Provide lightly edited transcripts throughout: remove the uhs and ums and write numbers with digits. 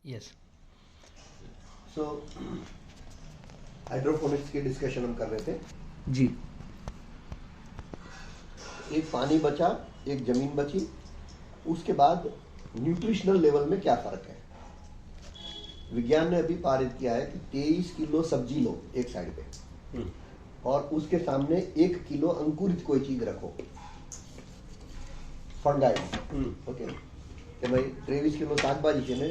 Yes. सो hydroponics की discussion हम कर रहे थे जी। एक पानी बचा, एक जमीन बची, उसके बाद न्यूट्रिशनल लेवल में क्या फर्क है। विज्ञान ने अभी पारित किया है कि 23 किलो सब्जी लो एक साइड पे और उसके सामने 1 किलो अंकुरित कोई चीज रखो, फंगाई। ओके, કે ભાઈ 23 કિલો શાકભાજી છે ને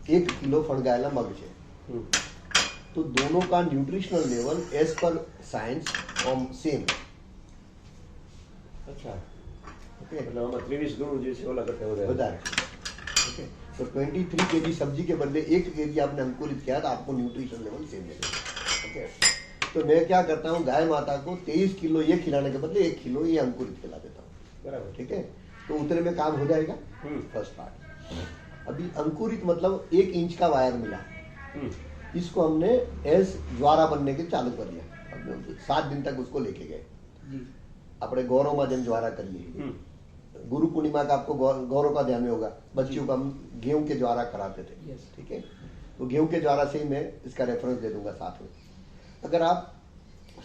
1 કિલો ફણગાયેલા મગ છે, तो दोनों का nutritional level as per science same है। अच्छा, ओके, मतलब આમાં 23 ગણું જે છે ઓલા કરતા વધારે વધારે। ओके, तो 23 केजी सब्जी के बदले 1 केजी आपने अंकुरित किया तो आपको न्यूट्रिशन लेवल सेम मिलेगा। ओके, तो मैं क्या करता हूँ, गाय माता को 23 किलो ये खिलाने के बदले 1 किलो ये अंकुरित खिला देता हूँ। બરાબર। ठीक है, तो उतने में काम हो जाएगा। First part. अभी अंकुरित मतलब 1 इंच का वायर मिला, इसको हमने एज ज्वारा बनने के चालू कर दिया। 7 दिन तक उसको लेके गए। अपने गौरव में जन ज्वारा करिए, गुरु पूर्णिमा का आपको गौरव का ध्यान में होगा, बच्चियों को हम गेहूं के ज्वारा कराते थे। ठीक है, तो गेहूं के ज्वारा से ही मैं इसका रेफरेंस दे दूंगा साथ में। अगर आप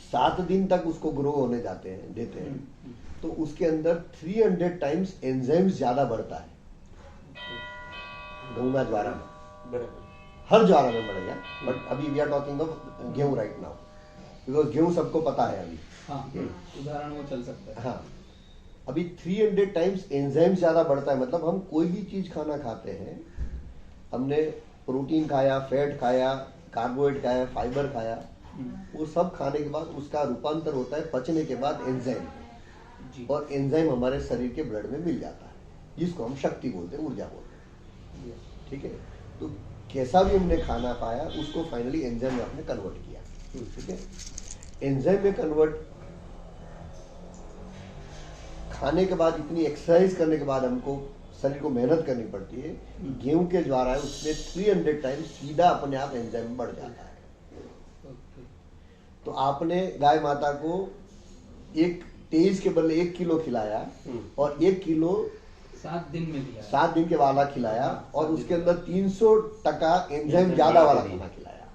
7 दिन तक उसको ग्रो होने देते हैं तो उसके अंदर 300 टाइम्स एंजाइम्स ज्यादा बढ़ता है। गेहूं ज्वारा में, બરાબર। हर ज्वारा में बढ़ेगा, बट अभी वी आर टॉकिंग ऑफ गेहूं राइट नाउ, बिकॉज गेहूं सबको पता है अभी। उदाहरण वो चल सकता है। हाँ, अभी 300 टाइम्स एंजाइम ज्यादा बढ़ता है। मतलब हम कोई भी चीज खाना खाते हैं, हमने प्रोटीन खाया, फैट खाया, कार्बोहाइड्रेट खाया, फाइबर खाया, वो सब खाने के बाद उसका रूपांतर होता है पचने के बाद एंजाइम, और एंजाइम हमारे शरीर के ब्लड में मिल जाता है, जिसको हम शक्ति बोलते हैं, ऊर्जा बोलते हैं। ठीक है, तो कैसा भी हमने खाना पाया उसको फाइनली एंजाइम में आपने कन्वर्ट किया। ठीक है, एंजाइम में कन्वर्ट खाने के बाद इतनी एक्सरसाइज करने के बाद हमको शरीर को मेहनत करनी पड़ती है। गेहूं के ज्वारा है उसमें 300 टाइम्स सीधा अपने आप एंजाइम बढ़ जाता है। तो आपने गाय माता को 23 के बदले 1 किलो खिलाया और 1 किलो 7 दिन में दिया, 7 दिन के वाला खिलाया, और उसके अंदर 300% एंजाइम ज्यादा वाला खाना खिलाया।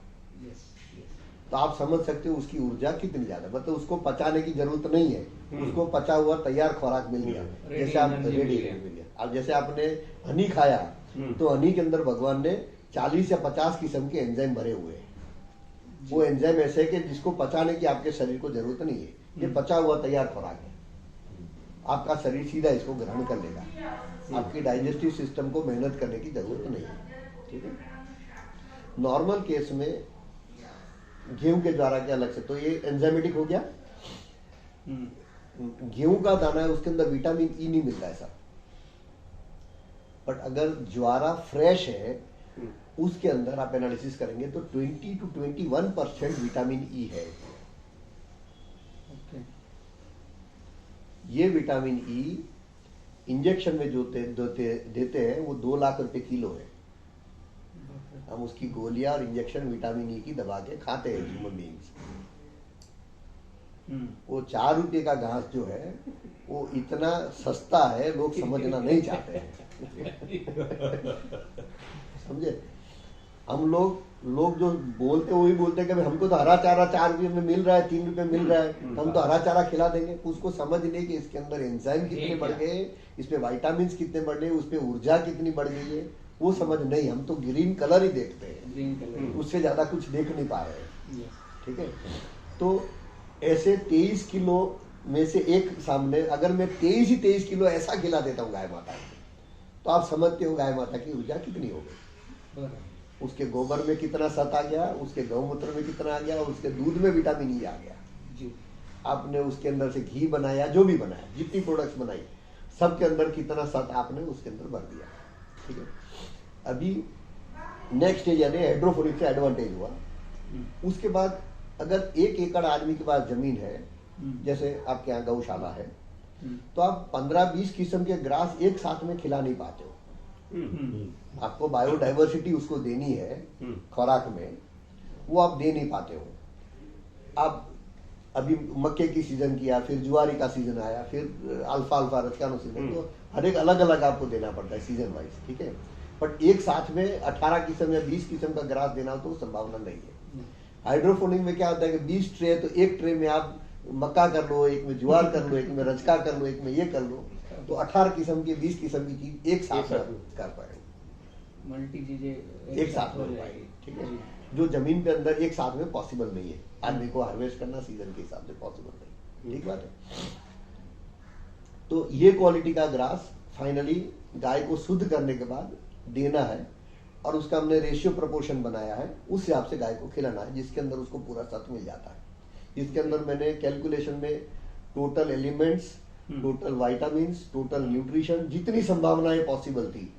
तो आप समझ सकते हो उसकी ऊर्जा कितनी ज्यादा, मतलब उसको पचाने की जरूरत नहीं है, उसको पचा हुआ तैयार खुराक मिल गया। जैसे आप रेडी मिल गया। अब जैसे आपने हनी खाया तो हनी के अंदर भगवान ने 40 या 50 किस्म के एंजाइम भरे हुए हैं। वो एंजाइम ऐसे कि जिसको पचाने की आपके शरीर को जरूरत नहीं है, ये पचा हुआ तैयार खुराक है। आपका शरीर सीधा इसको ग्रहण कर लेगा, आपकी डाइजेस्टिव सिस्टम को मेहनत करने की जरूरत नहीं है। ठीक है, नॉर्मल केस में गेहूं के द्वारा के अलग से, तो ये एंजाइमेटिक हो गया। गेहूं का दाना है उसके अंदर विटामिन ई नहीं मिलता है सब, बट अगर ज्वारा फ्रेश है उसके अंदर आप एनालिसिस करेंगे तो 20 to 21% विटामिन ई है। ये विटामिन ई इंजेक्शन में जो देते हैं वो 2 लाख रुपए किलो है। हम उसकी गोलियां और इंजेक्शन विटामिन ई की दबा के खाते हैं ह्यूमन बीइंग्स। वो 4 रुपए का घास जो है वो इतना सस्ता है, लोग समझना नहीं चाहते हैं। समझे, हम लोग जो बोलते वही बोलते हैं कि हमको तो हरा चारा 4 रुपए में मिल रहा है, 3 रुपए मिल रहा है, हम तो हरा चारा खिला देंगे। उसको समझ नहीं कि इसके अंदर एंजाइम कितने बढ़ गए, इसमें विटामिन कितने बढ़ गए, उसमें ऊर्जा कितनी बढ़ गई है, वो समझ नहीं। हम तो ग्रीन कलर ही देखते हैं, उससे ज्यादा कुछ देख नहीं पा रहे। ठीक है, तो ऐसे 23 किलो में से एक सामने अगर मैं 23 किलो ऐसा खिला देता हूँ गाय माता को, तो आप समझते हो गाय माता की ऊर्जा कितनी हो गई। उसके गोबर में कितना सत आ गया, उसके गौमूत्र में कितना आ गया, और उसके दूध में विटामिन ई आ गया जी। आपने उसके अंदर से घी बनाया, जो भी बनाया, जितनी प्रोडक्ट्स बनाई, सबके अंदर कितना सत आपने उसके अंदर भर दिया। ठीक है, अभी नेक्स्ट स्टेज यानी हाइड्रोपोनिक्स से एडवांटेज हुआ। उसके बाद अगर 1 एकड़ आदमी के पास जमीन है, जैसे आपके यहाँ गौशाला है, तो आप 15-20 किस्म के ग्रास एक साथ में खिला नहीं पाते हो। आपको बायोडाइवर्सिटी उसको देनी है खुराक में, वो आप दे नहीं पाते हो। आप अभी मक्के की सीजन किया, फिर ज्वारी का सीजन आया, फिर अल्फा रचकानो सीजन, तो हर एक अलग अलग आपको देना पड़ता है सीजन वाइज। ठीक है, बट एक साथ में 18 किस्म या 20 किस्म का ग्रास देना हो तो संभावना नहीं है। हाइड्रोपोनिक में क्या होता है कि 20 ट्रे, तो एक ट्रे में आप मक्का कर लो, एक में ज्वार कर लो, एक में रजका कर लो, एक में ये कर लो, तो 18 किस्म की 20 किस्म की चीज एक साथ कर पाएंगे, मल्टी चीजें एक साथ हो पाएगी। ठीक है, जो जमीन पे अंदर एक साथ में पॉसिबल नहीं है। आदमी को हार्वेस्ट करना सीजन के हिसाब से पॉसिबल नहीं। ठीक बात है। तो ये क्वालिटी का ग्रास फाइनली गाय को शुद्ध करने के बाद देना है, और उसका हमने रेशियो प्रोपोर्शन बनाया है, उस हिसाब से गाय को खिलाना है, जिसके अंदर उसको पूरा सत्व मिल जाता है। इसके अंदर मैंने कैलकुलेशन में total elements, total vitamins, total nutrition, जितनी संभावनाएं पॉसिबल थी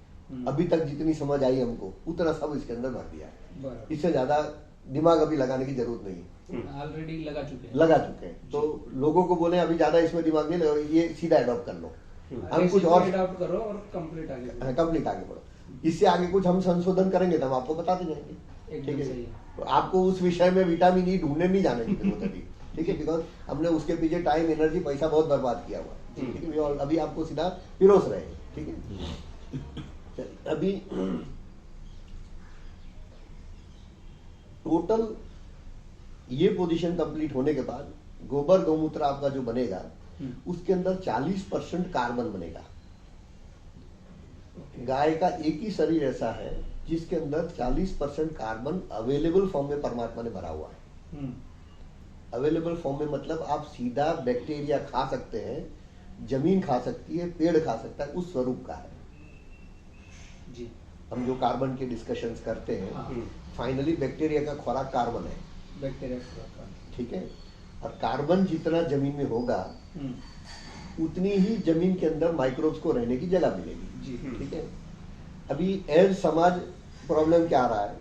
अभी तक, जितनी समझ आई हमको, उतना सब इसके अंदर भर दिया है। इससे ज्यादा दिमाग अभी लगाने की जरूरत नहीं है, ऑलरेडी लगा चुके हैं। तो लोगों को बोले अभी ज्यादा इसमें दिमाग नहीं लगा, ये सीधा अडॉप्ट कर लो, हम कुछ और अडॉप्ट करो और कंप्लीट आगे बढ़ो। इससे आगे कुछ हम संशोधन करेंगे तो हम आपको बताते जाएंगे। ठीक है, तो आपको उस विषय में विटामिन ई ढूंढने नहीं जाने की जरूरत अभी। ठीक है, बिकॉज हमने उसके पीछे टाइम, एनर्जी, पैसा बहुत बर्बाद किया हुआ है। ठीक है, और अभी आपको सीधा पिरोस रहे हैं। ठीक है, अभी टोटल ये पोजीशन कंप्लीट होने के बाद गोबर गौमूत्र आपका जो बनेगा उसके अंदर 40% कार्बन बनेगा। गाय का एक ही शरीर ऐसा है जिसके अंदर 40% कार्बन अवेलेबल फॉर्म में परमात्मा ने भरा हुआ है। अवेलेबल फॉर्म में मतलब आप सीधा बैक्टीरिया खा सकते हैं, जमीन खा सकती है, पेड़ खा सकता है, उस स्वरूप का है जी। हम जो कार्बन के डिस्कशंस करते हैं, फाइनली बैक्टीरिया का खुराक कार्बन है, बैक्टीरिया का। ठीक है, और कार्बन जितना जमीन में होगा उतनी ही जमीन के अंदर माइक्रोब्स को रहने की जगह मिलेगी। ठीक है, अभी एज समाज प्रॉब्लम क्या आ रहा है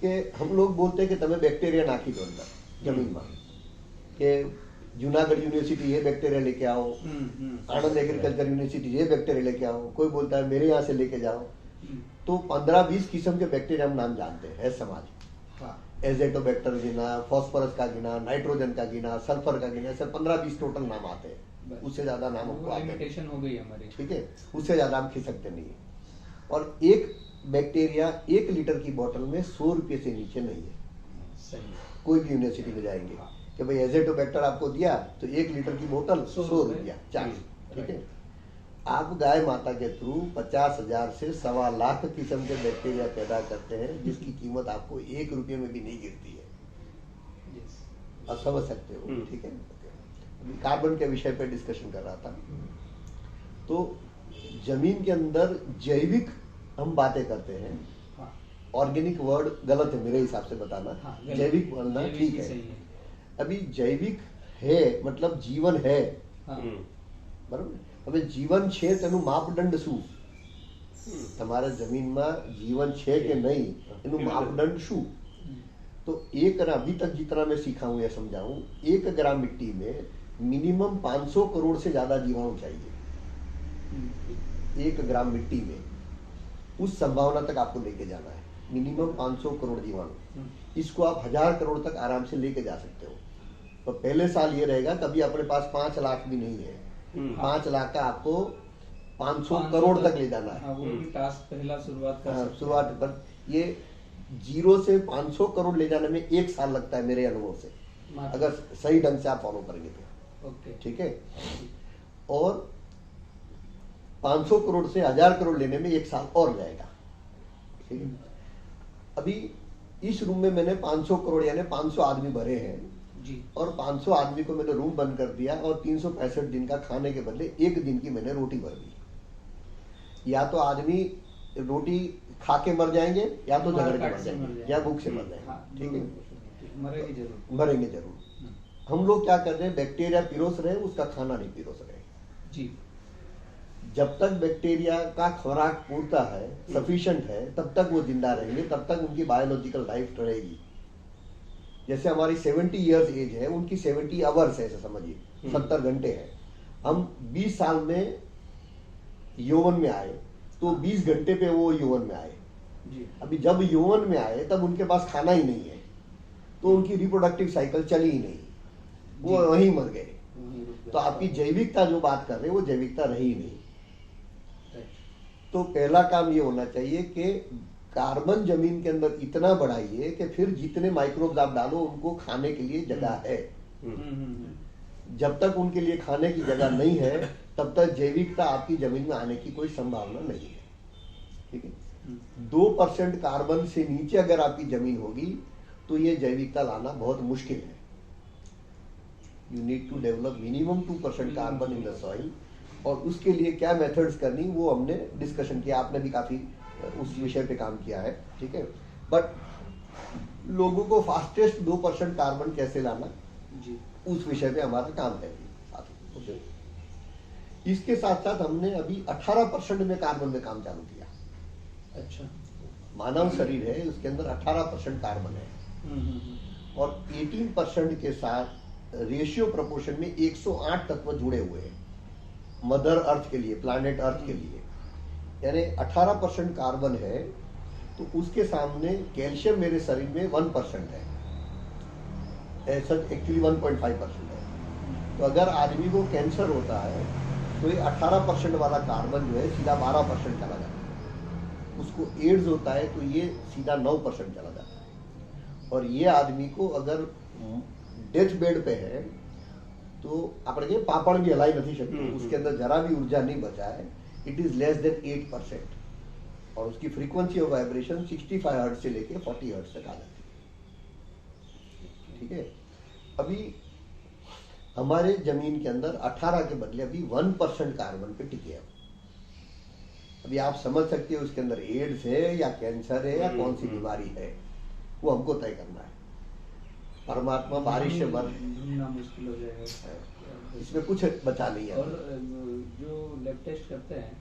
कि हम लोग बोलते हैं कि तमें बैक्टीरिया नाखी दो अंदर जमीन में, कि जूनागढ़ यूनिवर्सिटी ये बैक्टीरिया लेके आओ, आनंद एग्रीकल्चर यूनिवर्सिटी ये बैक्टीरिया लेके आओ, कोई बोलता है मेरे यहाँ से लेके जाओ। तो 15-20 किस्म के बैक्टीरिया हम नाम जानते हैं एज समाज। एजेटोबैक्टर गिना, फॉस्फोरस का गिना, नाइट्रोजन का गिना, सल्फर का गिना, ऐसे 15-20 टोटल नाम आते हैं। उससे ज्यादा नाम हमको आते हैं, हो गई हमारी। ठीक है, उससे ज्यादा हम खिसकते नहीं है। और एक बैक्टीरिया 1 लीटर की बोतल में 100 रुपये से नीचे नहीं है। सही। कोई भी यूनिवर्सिटी में जाएंगे कि भाई एजेटोबैक्टर आपको दिया तो 1 लीटर की बोतल 100 रुपया चार्ज। ठीक है, आप गाय माता के थ्रू 50,000 से 1.25 लाख किस्म के बैक्टीरिया पैदा करते हैं, जिसकी कीमत आपको 1 रुपये में भी नहीं गिरती है। आप समझ सकते हो। ठीक है, कार्बन के विषय पे डिस्कशन कर रहा था। तो जमीन के अंदर जैविक हम बातें करते हैं, ऑर्गेनिक वर्ड गलत है मेरे हिसाब से बताना, जैविक बोलना ठीक है। अभी जैविक है मतलब जीवन है, बराबर। હવે જીવન છે તેનું માપદંડ શું? તમારા જમીનમાં જીવન છે કે નહીં એનું માપદંડ શું? तो एक अभी तक जितना मैं सीखा हूं या समझाऊं, 1 ग्राम मिट्टी में मिनिमम 500 करोड़ से ज्यादा जीवाणु चाहिए। 1 ग्राम मिट्टी में उस संभावना तक आपको लेके जाना है, मिनिमम 500 करोड़ जीवाणु। इसको आप 1000 करोड़ तक आराम से लेके जा सकते हो। तो पहले साल ये रहेगा, कभी अपने पास 5 लाख भी नहीं है, 5 लाख का आपको 500 करोड़ तक ले जाना है। वो भी टास्क पहला शुरुआत पर ये 0 से 500 करोड़ ले जाने में 1 साल लगता है मेरे अनुभव से, अगर सही ढंग से आप फॉलो करेंगे तो। ठीक है, और 500 करोड़ से 1000 करोड़ लेने में 1 साल और जाएगा। ठीक है, अभी इस रूम में मैंने 500 करोड़ यानी 500 आदमी भरे हैं जी, और 500 आदमी को मैंने रूम बंद कर दिया और 365 दिन का खाने के बदले 1 दिन की मैंने रोटी भर दी। या तो आदमी रोटी खा के मर जाएंगे, या तो झगड़ के मर जाएंगे, या भूख से मर जाएंगे। ठीक है, मरेंगे जरूर। हम लोग क्या कर रहे हैं, बैक्टीरिया पिरोस रहे, उसका खाना नहीं पिरोस रहे जी। जब तक बैक्टीरिया का खुराक पूरता है, सफिशिएंट है, तब तक वो जिंदा रहेंगे, तब तक उनकी बायोलॉजिकल लाइफ रहेगी। जैसे हमारी 70 इयर्स एज है, उनकी 70 आवर्स है, ऐसे समझिए 70 घंटे है। हम 20 साल में यौवन में आए तो 20 घंटे पे वो यौवन में आए जी। अभी जब यौवन में आए तब उनके पास खाना ही नहीं है, तो उनकी रिप्रोडक्टिव साइकिल चली ही नहीं, वो वहीं मर गए। तो आपकी जैविकता जो बात कर रहे हैं वो जैविकता रही नहीं। तो पहला काम ये होना चाहिए कि कार्बन जमीन के अंदर इतना बढ़ाइए कि फिर जितने माइक्रोब्स आप डालो उनको खाने के लिए जगह है। जब तक उनके लिए खाने की जगह नहीं है तब तक जैविकता आपकी जमीन में आने की कोई संभावना नहीं है। ठीक है, 2% कार्बन से नीचे अगर आपकी जमीन होगी तो ये जैविकता लाना बहुत मुश्किल है। You need to develop minimum 2% carbon in the soil. और उसके लिए क्या मेथड्स करनी वो हमने डिस्कशन किया, आपने भी काफी उस विषय पे काम किया है। ठीक है, बट लोगों को फास्टेस्ट 2% कार्बन कैसे लाना जी, उस विषय पे हमारा काम है। इसके साथ साथ हमने अभी 18% में कार्बन में काम चालू किया। अच्छा, मानव शरीर है उसके अंदर 18% कार्बन है और 18% के साथ रेशियो प्रोपोर्शन में 108 तत्व जुड़े हुए हैं मदर अर्थ के लिए, प्लैनेट अर्थ के लिए। यानी 18% कार्बन है तो उसके सामने कैल्शियम मेरे शरीर में 1% है, एक्चुअली 1.5% है। तो अगर आदमी को कैंसर होता है तो ये 18% वाला कार्बन जो है सीधा 12% चला जाता है। उसको एड्स होता है तो ये सीधा 9% चला जाता है। और ये आदमी को अगर डेथ बेड पे है तो આપણે પાપણ भी હલાઈ નથી શકતું, उसके अंदर जरा भी ऊर्जा नहीं बचा है, इट इज लेस देन 8% और उसकी फ्रीक्वेंसी ऑफ वाइब्रेशन 65 हर्ट्ज से लेके 40 हर्ट्ज तक आ जाती है। ठीक है, अभी हमारे जमीन के अंदर 18 के बदले अभी 1% कार्बन पे टिके हैं। अभी आप समझ सकते हो उसके अंदर एड्स है या कैंसर है या कौन सी बीमारी है, वो हमको तय करना है। परमात्मा बारिश से ढूंढना मुश्किल हो जाएगा, इसमें कुछ बचा नहीं है। और जो लैब टेस्ट करते हैं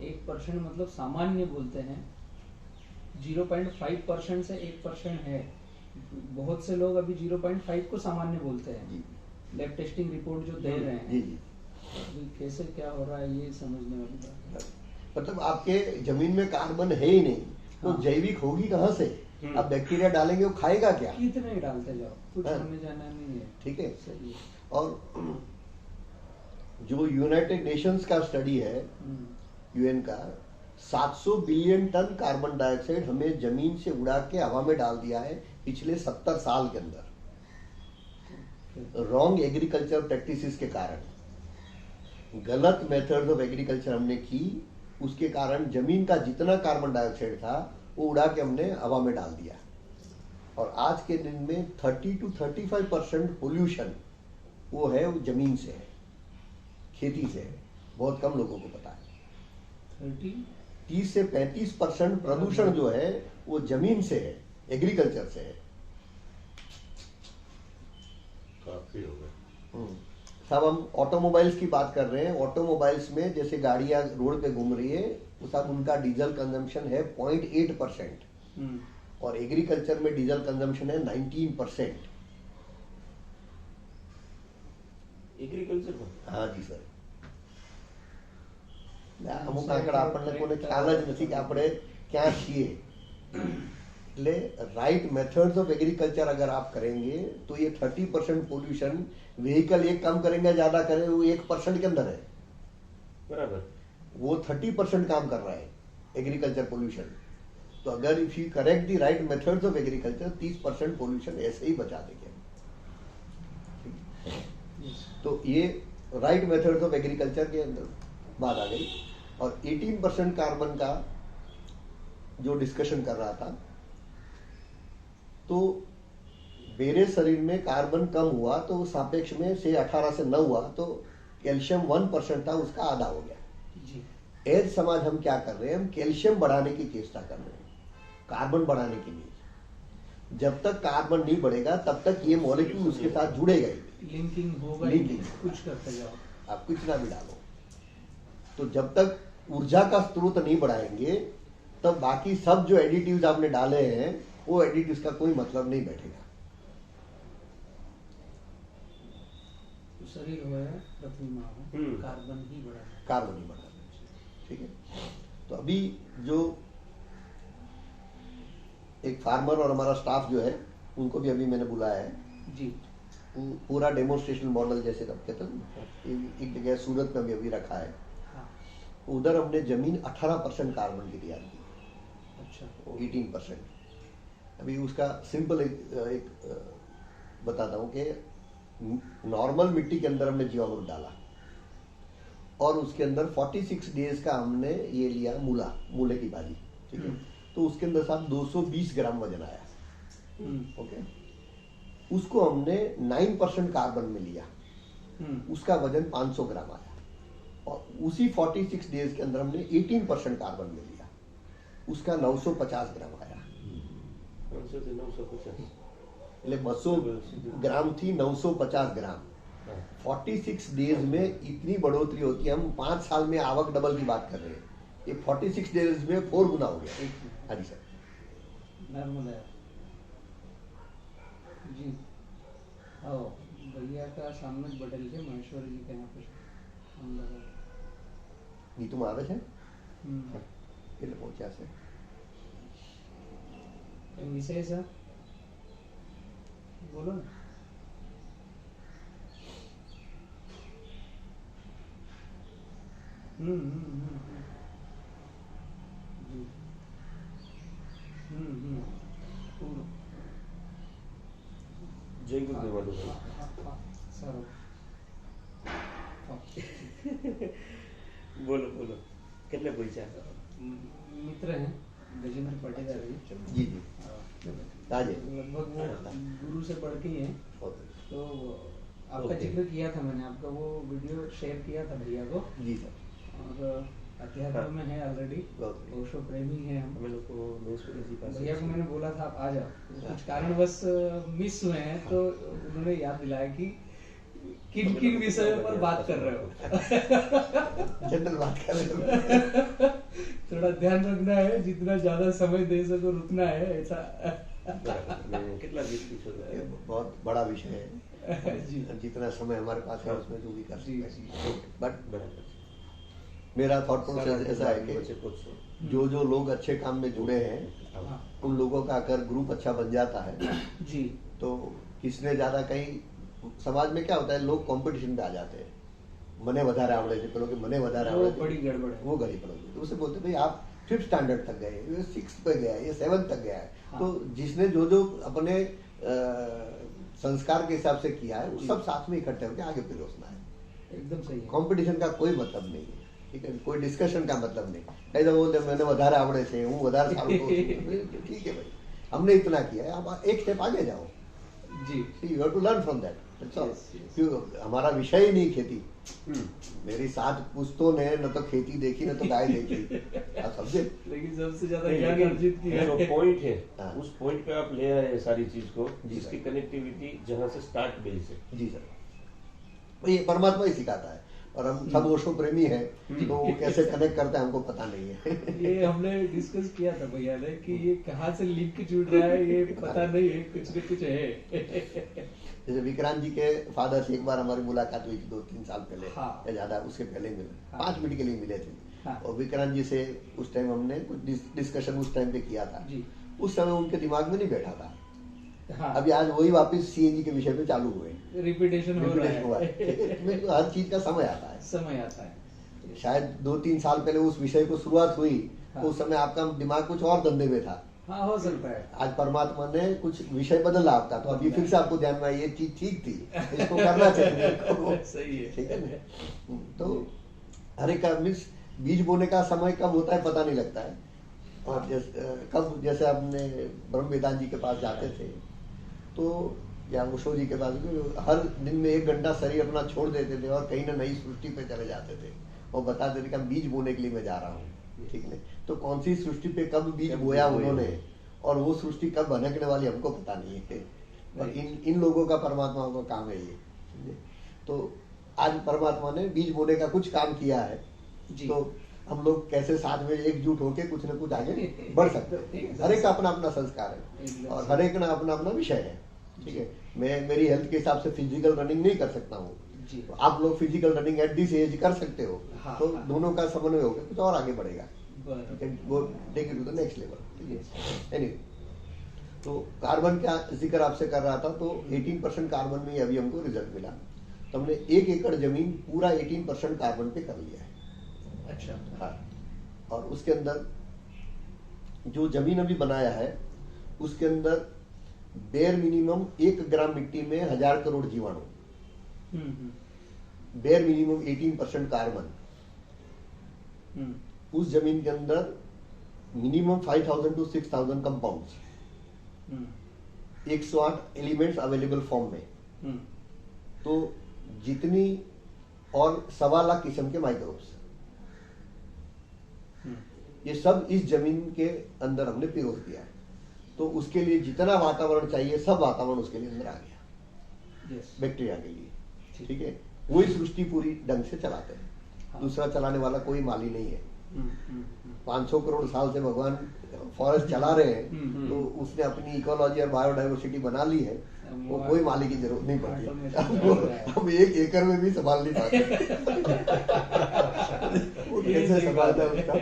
1% मतलब सामान्य बोलते हैं, 0.5% से 1% है। बहुत से लोग अभी 0.5 को सामान्य बोलते हैं। लैब टेस्टिंग रिपोर्ट जो दे रहे हैं, जी जी, अभी कैसे क्या हो रहा है ये समझने वाली बात है। मतलब आपके जमीन में कार्बन है ही नहीं तो हाँ। जैविक होगी कहाँ से? आप बैक्टीरिया डालेंगे वो खाएगा क्या? कितने ही डालते जाओ, कुछ हाँ। होने जाना नहीं है। ठीक है, सही है। और जो यूनाइटेड नेशंस का स्टडी है, यूएन का, 700 बिलियन टन कार्बन डाइऑक्साइड हमें जमीन से उड़ा के हवा में डाल दिया है पिछले 70 साल के अंदर, रॉन्ग एग्रीकल्चर प्रैक्टिसेस के कारण। गलत मेथड्स ऑफ एग्रीकल्चर हमने की, उसके कारण जमीन का जितना कार्बन डाइऑक्साइड था वो उड़ा के हमने हवा में डाल दिया। और आज के दिन में 30 to 35% पोल्यूशन वो है वो जमीन से है, खेती से है। बहुत कम लोगों को पता है। 30 से 35% प्रदूषण जो है वो जमीन से है, एग्रीकल्चर से है। काफी हो गए। साहब हम ऑटोमोबाइल्स की बात कर रहे हैं। ऑटोमोबाइल्स में जैसे गाड़ियां रोड पे घूम रही है तो साहब उनका डीजल कंजम्पशन है 0.8% और एग्रीकल्चर में डीजल कंजम्पशन है 19%। एग्रीकल्चर में? हाँ जी सर, અમુક આગળ આપણને કોઈને ખ્યાલ જ નથી કે આપણે ક્યાં છીએ। એટલે राइट मेथड्स ऑफ एग्रीकल्चर अगर आप करेंगे तो ये 30% पोल्यूशन व्हीकल एक कम करेंगे ज्यादा करें वो 1% के अंदर है, बराबर। वो 30% काम कर रहा है एग्रीकल्चर पोल्यूशन। तो अगर if you correct the right methods of agriculture 30% pollution ऐसे ही बचा देंगे। तो ये राइट मेथड्स ऑफ एग्रीकल्चर के अंदर बात आ गई। और 18% कार्बन का जो डिस्कशन कर रहा था, तो मेरे शरीर में कार्बन कम हुआ तो सापेक्ष में से 18 से 9 हुआ तो कैल्शियम 1% था, उसका आधा हो गया जी। एज समाज हम क्या कर रहे हैं, हम कैल्शियम बढ़ाने की चेष्टा कर रहे हैं कार्बन बढ़ाने के लिए। जब तक कार्बन नहीं बढ़ेगा तब तक ये मॉलिक्यूल उसके साथ जुड़ेगा ही, लिंकिंग होगा, लिंकिंग कुछ करते जाओ, आप कुछ ना भी डालो। तो जब तक ऊर्जा का स्रोत नहीं बढ़ाएंगे तब बाकी सब जो एडिटिव्स आपने डाले हैं वो एडिटिव्स का कोई मतलब नहीं बैठेगा। शरीर हो या पृथ्वी माँ हो, कार्बन ही बढ़ा, कार्बन ही बढ़ा। ठीक है, तो अभी जो एक फार्मर और हमारा स्टाफ जो है उनको भी अभी मैंने बुलाया है जी। पूरा डेमोन्स्ट्रेशन मॉडल जैसे रखते थे, एक जगह सूरत में भी अभी रखा है। हाँ। उधर हमने जमीन 18% कार्बन की तैयार की, अच्छा 18%। अभी उसका सिंपल एक बताता हूँ कि नॉर्मल मिट्टी के अंदर हमने जीवामृत डाला और उसके अंदर 46 डेज का हमने ये लिया मूले की भाजी, ठीक है। तो उसके अंदर साहब 220 ग्राम वजन आया, ओके। उसको हमने 9% कार्बन में लिया, उसका वजन 500 ग्राम आया। और उसी 46 डेज के अंदर हमने 18% कार्बन में लिया, उसका 950 ग्राम आया। 200 ग्राम थी, 950 ग्राम। 46 डेज में इतनी बढ़ोतरी होती है। हम 5 साल में आवक डबल की बात कर रहे हैं, ये 46 डेज में 4 गुना हो गया। हाँ जी सर। नर्मदा जी, आओ भैया का सामने बदल के महेश्वर जी के यहाँ पे हम लगा નીતુ આવે છે એટલે પહોંચ્યા છે। विषय सर बोलो ना। जी पूर्ण जय गुरुदेव वालों सर बोलो बोलो कितने पैसा मित्र हैं गजेंद्र पाटीदार जी। जी जी ताजे लगभग वो गुरु से बढ़ के ही हैं। तो आपका जिक्र किया था मैंने, आपका वो वीडियो शेयर किया था भैया को। जी सर। और अध्यात्म में है ऑलरेडी, ओशो प्रेमी है हम। भैया को मैंने बोला था आप आ जाओ, कुछ कारणवश मिस हुए हैं, तो उन्होंने याद दिलाया कि किन किन विषयों पर बात कर रहे हो। जनरल बात कर रहे हो। थोड़ा ध्यान रखना है, जितना ज्यादा समय दे सको रुकना है, ऐसा। कितना बहुत बड़ा विषय है जी। जितना समय हमारे पास है उसमें जो भी कर सकते हैं। बट मेरा थॉट प्रोसेस ऐसा है कि जो लोग अच्छे काम में जुड़े हैं उन लोगों का अगर ग्रुप अच्छा बन जाता है जी, तो किसने ज्यादा कहीं समाज में क्या होता है, लोग कंपटीशन पे आ जाते हैं। मने વધારે આવડે છે, પેલો કે મને વધારે આવડે છે, बड़ी गड़बड़ है। वो गड़ी पड़ोगी। तो उसे बोलते भाई आप 5th स्टैंडर्ड तक गए, ये 6th पे गया, ये 7th तक गया है। हाँ। तो जिसने जो अपने संस्कार के हिसाब से किया है वो सब साथ में इकट्ठे होकर आगे पिरोसना है। एकदम सही है। कंपटीशन का कोई मतलब नहीं है, ठीक है। कोई डिस्कशन का मतलब नहीं। कई तो बोलते मैंने વધારે આવડે છે, હું વધારે સારું કહું છું। ठीक है भाई, हमने इतना किया है, आप एक स्टेप आगे जाओ जी। You have to learn from that. क्यों हमारा विषय ही नहीं खेती। मेरी 7 पुश्तों ने न तो खेती देखी न तो गाय देखी, आप समझे। लेकिन सबसे ज्यादा ज्ञान अर्जित किया जो है। पॉइंट है हाँ। उस पॉइंट पे आप ले आए सारी चीज को, जी जिसकी सर। कनेक्टिविटी जहाँ से स्टार्ट बेस है। जी सर, ये परमात्मा ही सिखाता है। और हम सब ओशो प्रेमी हैं, तो वो कैसे कनेक्ट करते हैं हमको पता नहीं है। ये हमने डिस्कस किया था भैया ने कि ये कहाँ से लिंक जुड़ रहा है, ये पता नहीं है, कुछ न कुछ है। जैसे विक्रांत जी के फादर से एक बार हमारी मुलाकात हुई थी 2-3 साल पहले, हाँ। या ज्यादा उसके पहले मिले, हाँ। 5 मिनट के लिए मिले थे। हाँ। और विक्रांत जी से उस टाइम हमने कुछ डिस्कशन उस टाइम पे किया था। जी। उस समय उनके दिमाग में नहीं बैठा था। हाँ। अभी आज वही वापस सीएनजी के विषय पे चालू हुए, रिपीटेशन हो रहा Repetition हुआ है। है। इसमें तो हर चीज का समय आता है। समय आता है। शायद 2-3 साल पहले उस विषय को शुरुआत हुई, हाँ। तो उस समय आपका दिमाग कुछ और धंधे में था। हाँ, हो सकता है। आज परमात्मा ने कुछ विषय बदला आपका, तो अभी फिर से आपको ध्यान में आया, ये चीज ठीक थी, इसको करना चाहिए। सही है। ठीक है ना। तो हर एक का मीन्स बीज बोने का समय कब होता है पता नहीं लगता है। और जैसे आपने ब्रह्म वेदांत जी के पास जाते थे, तो या ओशो जी के पास, हर दिन में 1 घंटा शरीर अपना छोड़ देते थे और कहीं ना नई सृष्टि पे चले जाते थे और बताते थे कि बीज बोने के लिए मैं जा रहा हूँ, ठीक है। तो कौन सी सृष्टि पे कब बीज बोया उन्होंने, और वो सृष्टि कब भनकने वाली हमको पता नहीं है। और इन लोगों का परमात्मा का काम है ये, समझे। तो आज परमात्मा ने बीज बोने का कुछ काम किया है, जी। तो हम लोग कैसे साथ में एकजुट होके कुछ न कुछ आगे बढ़ सकते हैं। हर एक का अपना अपना संस्कार है और हर एक का अपना अपना विषय है, ठीक है। मैं मेरी हेल्थ के हिसाब से फिजिकल रनिंग नहीं कर सकता हूँ, जी। आप लोग physical running at this age कर सकते हो। हाँ, तो हाँ। दोनों का समन्वय होगा, कुछ और आगे बढ़ेगा, बराबर। वो take it to the next level. Anyway, तो कार्बन का जिक्र आपसे कर रहा था, तो 18% कार्बन में अभी हमको रिजल्ट मिला। तो हमने 1 एकड़ जमीन पूरा 18% कार्बन पे कर लिया है। अच्छा। हाँ, और उसके अंदर जो जमीन अभी बनाया है उसके अंदर बेयर मिनिमम 1 ग्राम मिट्टी में 1000 करोड़ जीवाणु, बेयर मिनिमम 18% कार्बन, उस जमीन के अंदर minimum 5000 to 6000 compounds, 108 elements available form में, तो जितनी और 1.25 लाख किस्म के माइक्रोब्स, ये सब इस जमीन के अंदर हमने पिरोज दिया है। तो उसके लिए जितना वातावरण चाहिए सब वातावरण उसके लिए अंदर आ गया, बैक्टीरिया के लिए, ठीक है। वही सृष्टि पूरी ढंग से चलाते हैं, दूसरा चलाने वाला कोई माली नहीं है। 500 करोड़ साल से भगवान फॉरेस्ट चला रहे हैं, तो उसने अपनी इकोलॉजी और बायोडाइवर्सिटी बना ली है, वो कोई माली की जरूरत नहीं पड़ती। हम 1 एकड़ में भी संभाल नहीं पाते। वो कैसे संभालता है उसका,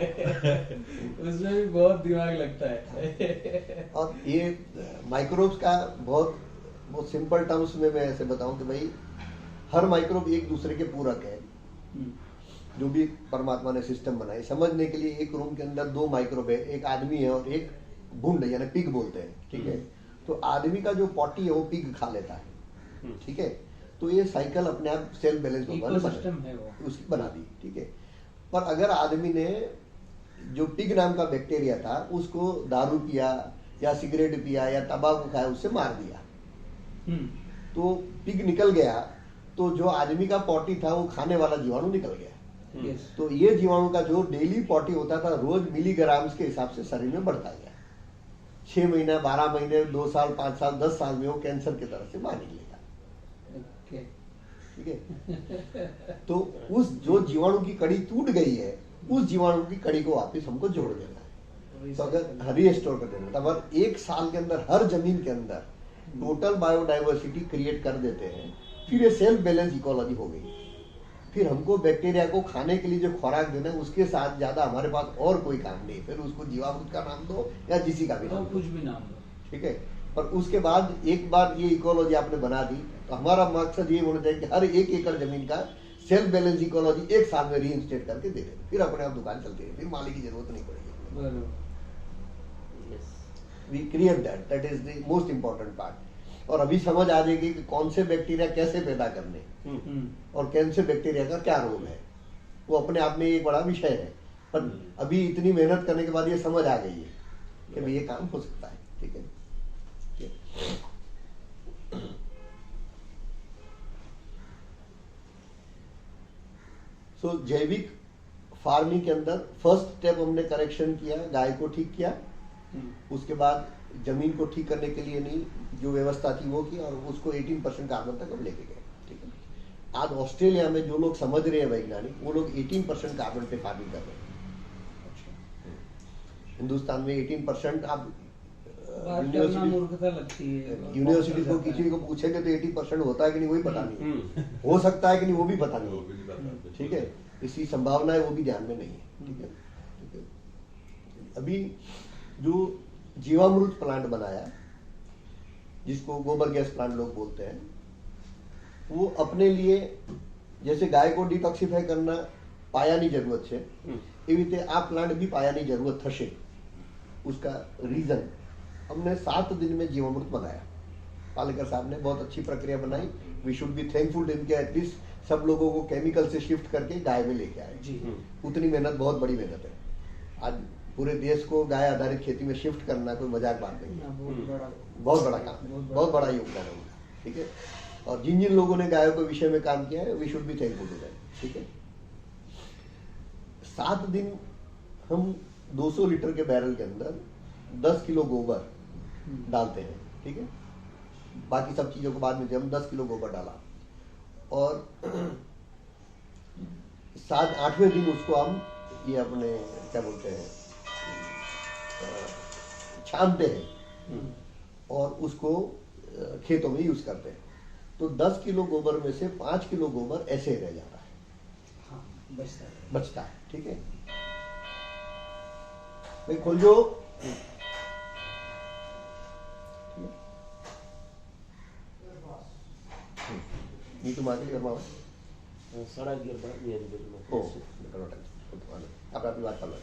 उसमें भी बहुत दिमाग लगता है। और ये माइक्रोब्स का बहुत सिंपल टर्म्स में मैं ऐसे बताऊं कि भाई हर माइक्रोब एक दूसरे के पूरक है। जो भी परमात्मा ने सिस्टम बनाई, समझने के लिए एक रूम के अंदर 2 माइक्रोब है, एक आदमी है और एक भूंड यानी पिग बोलते हैं, ठीक है। तो आदमी का जो पॉटी है वो पिग खा लेता है, ठीक है। तो ये साइकिल अपने आप सेल्फ बैलेंस इकोसिस्टम है वो, उसकी बना दी, ठीक है। पर अगर आदमी ने जो पिग नाम का बैक्टीरिया था उसको दारू पिया या सिगरेट पिया या तंबाकू खाया, उससे मार दिया, तो पिग निकल गया, तो जो आदमी का पॉटी था वो खाने वाला जीवाणु निकल गया। तो ये जीवाणु का जो डेली पॉटी होता था रोज मिलीग्राम्स के हिसाब से शरीर में बढ़ता गया। 6 महीना, 12 महीने, 2 साल, 5 साल, 10 साल में वो कैंसर की तरह से बाहर निकलेगा, ठीक है। तो उस जो जीवाणु की कड़ी टूट गई है, उस जीवाणु की कड़ी को वापस हमको जोड़ देना है। तो अगर रीस्टोर कर देना, तो अगर 1 साल के अंदर हर जमीन के अंदर टोटल बायोडाइवर्सिटी क्रिएट कर देते हैं, फिर ये सेल्फ बैलेंस इकोलॉजी हो गई। फिर हमको बैक्टीरिया को खाने के लिए जो खुराक देना है उसके साथ ज्यादा हमारे पास और कोई काम नहीं। फिर उसको जीवामृत का नाम दो या किसी का भी नाम, कुछ भी नाम दो, ठीक है। पर उसके बाद एक बार ये इकोलॉजी आपने बना दी, तो हमारा मकसद ये होना चाहिए कि हर 1 एकड़ जमीन का सेल्फ बैलेंस इकोलॉजी 1 साल में रीइंस्टेट करके दे दें, फिर अपने आप दुकान चलती है, फिर माली की जरूरत नहीं पड़ेगी। We create that is the most important part. और अभी समझ आ जाएगी कि कौन से बैक्टीरिया कैसे पैदा करने और कौन से बैक्टीरिया का क्या रोल है, वो अपने आप में एक बड़ा विषय है। पर अभी इतनी मेहनत करने के बाद ये समझ आ गई है कि भाई ये काम हो सकता है, ठीक है। सो जैविक फार्मिंग के अंदर फर्स्ट स्टेप हमने करेक्शन किया, गाय को ठीक किया, उसके बाद जमीन को ठीक करने के लिए नहीं जो व्यवस्था थी वो की, और उसको 18% कार्बन तक हम लेके गए, ठीक है। आज ऑस्ट्रेलिया में जो लोग समझ रहे हैं वैज्ञानिक, वो लोग 18% कार्बन पे फार्मिंग कर रहे हैं। हिंदुस्तान में 18% आप यूनिवर्सिटी को किसी को पूछेंगे तो 80% होता है कि नहीं वही पता नहीं, हो सकता है कि नहीं वो भी पता नहीं, ठीक है। इसकी संभावना है वो भी ध्यान में नहीं है, ठीक है, ठीक है। अभी जो जीवामृत प्लांट बनाया, जिसको गोबर गैस प्लांट लोग बोलते हैं, वो अपने लिए जैसे गाय को डिटॉक्सिफाई करना पायानी जरूरत है, एवी રીતે આ प्लांट भी पायानी जरूरत થશે। उसका रीजन हमने 7 दिन में जीवामृत बनाया। पालेकर साहब ने बहुत अच्छी प्रक्रिया बनाई। वी शुड बी थैंकफुल इनके, एटलीस्ट सब लोगों को केमिकल से शिफ्ट करके गाय में लेके आए। उतनी मेहनत, बहुत बड़ी मेहनत है। आज पूरे देश को गाय आधारित खेती में शिफ्ट करना कोई मजाक बात नहीं है, बहुत बड़ा काम, बहुत बड़ा योगदान है उनका, ठीक है। और जिन जिन लोगों ने गायों के विषय में काम किया है, we should be thankful to them, ठीक है। 7 दिन हम 200 लीटर के बैरल के अंदर 10 किलो गोबर डालते हैं, ठीक है। बाकी सब चीजों को बाद में हम 10 किलो गोबर डाला, और 7-8वें दिन उसको हम ये अपने क्या बोलते हैं छानते हैं और उसको खेतों में यूज करते हैं। तो 10 किलो गोबर में से 5 किलो गोबर ऐसे रह जाता है, बचता है, ठीक है। भाई खोल जो, ये तुम आगे करवाओ। 11:30 ओ આપણે આપણી વાત ચાલુ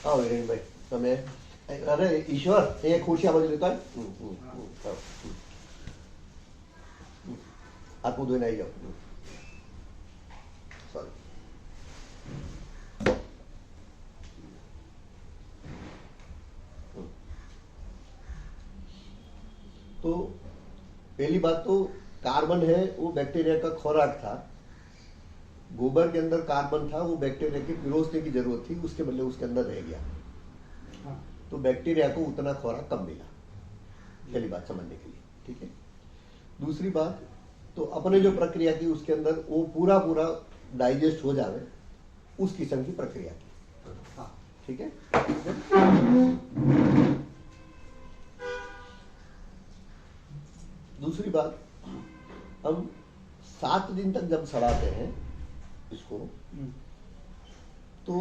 આવો હિરેનભાઈ તમે અરે ઈશ્વર એ ખુરશી આ બાજુ લેતો હાથ મું ધોઈને આવી જાઓ સોરી तो पहली बात तो कार्बन है वो बैक्टीरिया का खुराक था गोबर के अंदर कार्बन था वो बैक्टीरिया के पिरोसने की जरूरत थी उसके बदले उसके अंदर रह गया हाँ। तो बैक्टीरिया को उतना खुराक कम मिला पहली बात समझने के लिए ठीक है दूसरी बात तो अपने जो प्रक्रिया की उसके अंदर वो पूरा पूरा डाइजेस्ट हो जावे उस किस्म की प्रक्रिया की हाँ ठीक है दूसरी बात हम 7 दिन तक जब सड़ाते हैं इसको तो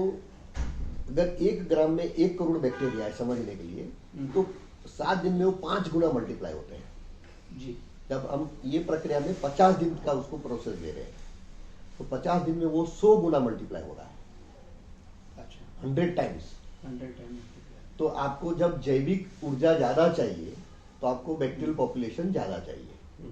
अगर 1 ग्राम में 1 करोड़ बैक्टीरिया है समझने के लिए तो 7 दिन में वो 5 गुना मल्टीप्लाई होते हैं जी जब हम ये प्रक्रिया में 50 दिन का उसको प्रोसेस दे रहे हैं तो 50 दिन में वो 100 गुना मल्टीप्लाई हो रहा है अच्छा 100 टाइम्स तो आपको जब जैविक ऊर्जा ज्यादा चाहिए तो आपको बैक्टीरियल पॉपुलेशन ज्यादा चाहिए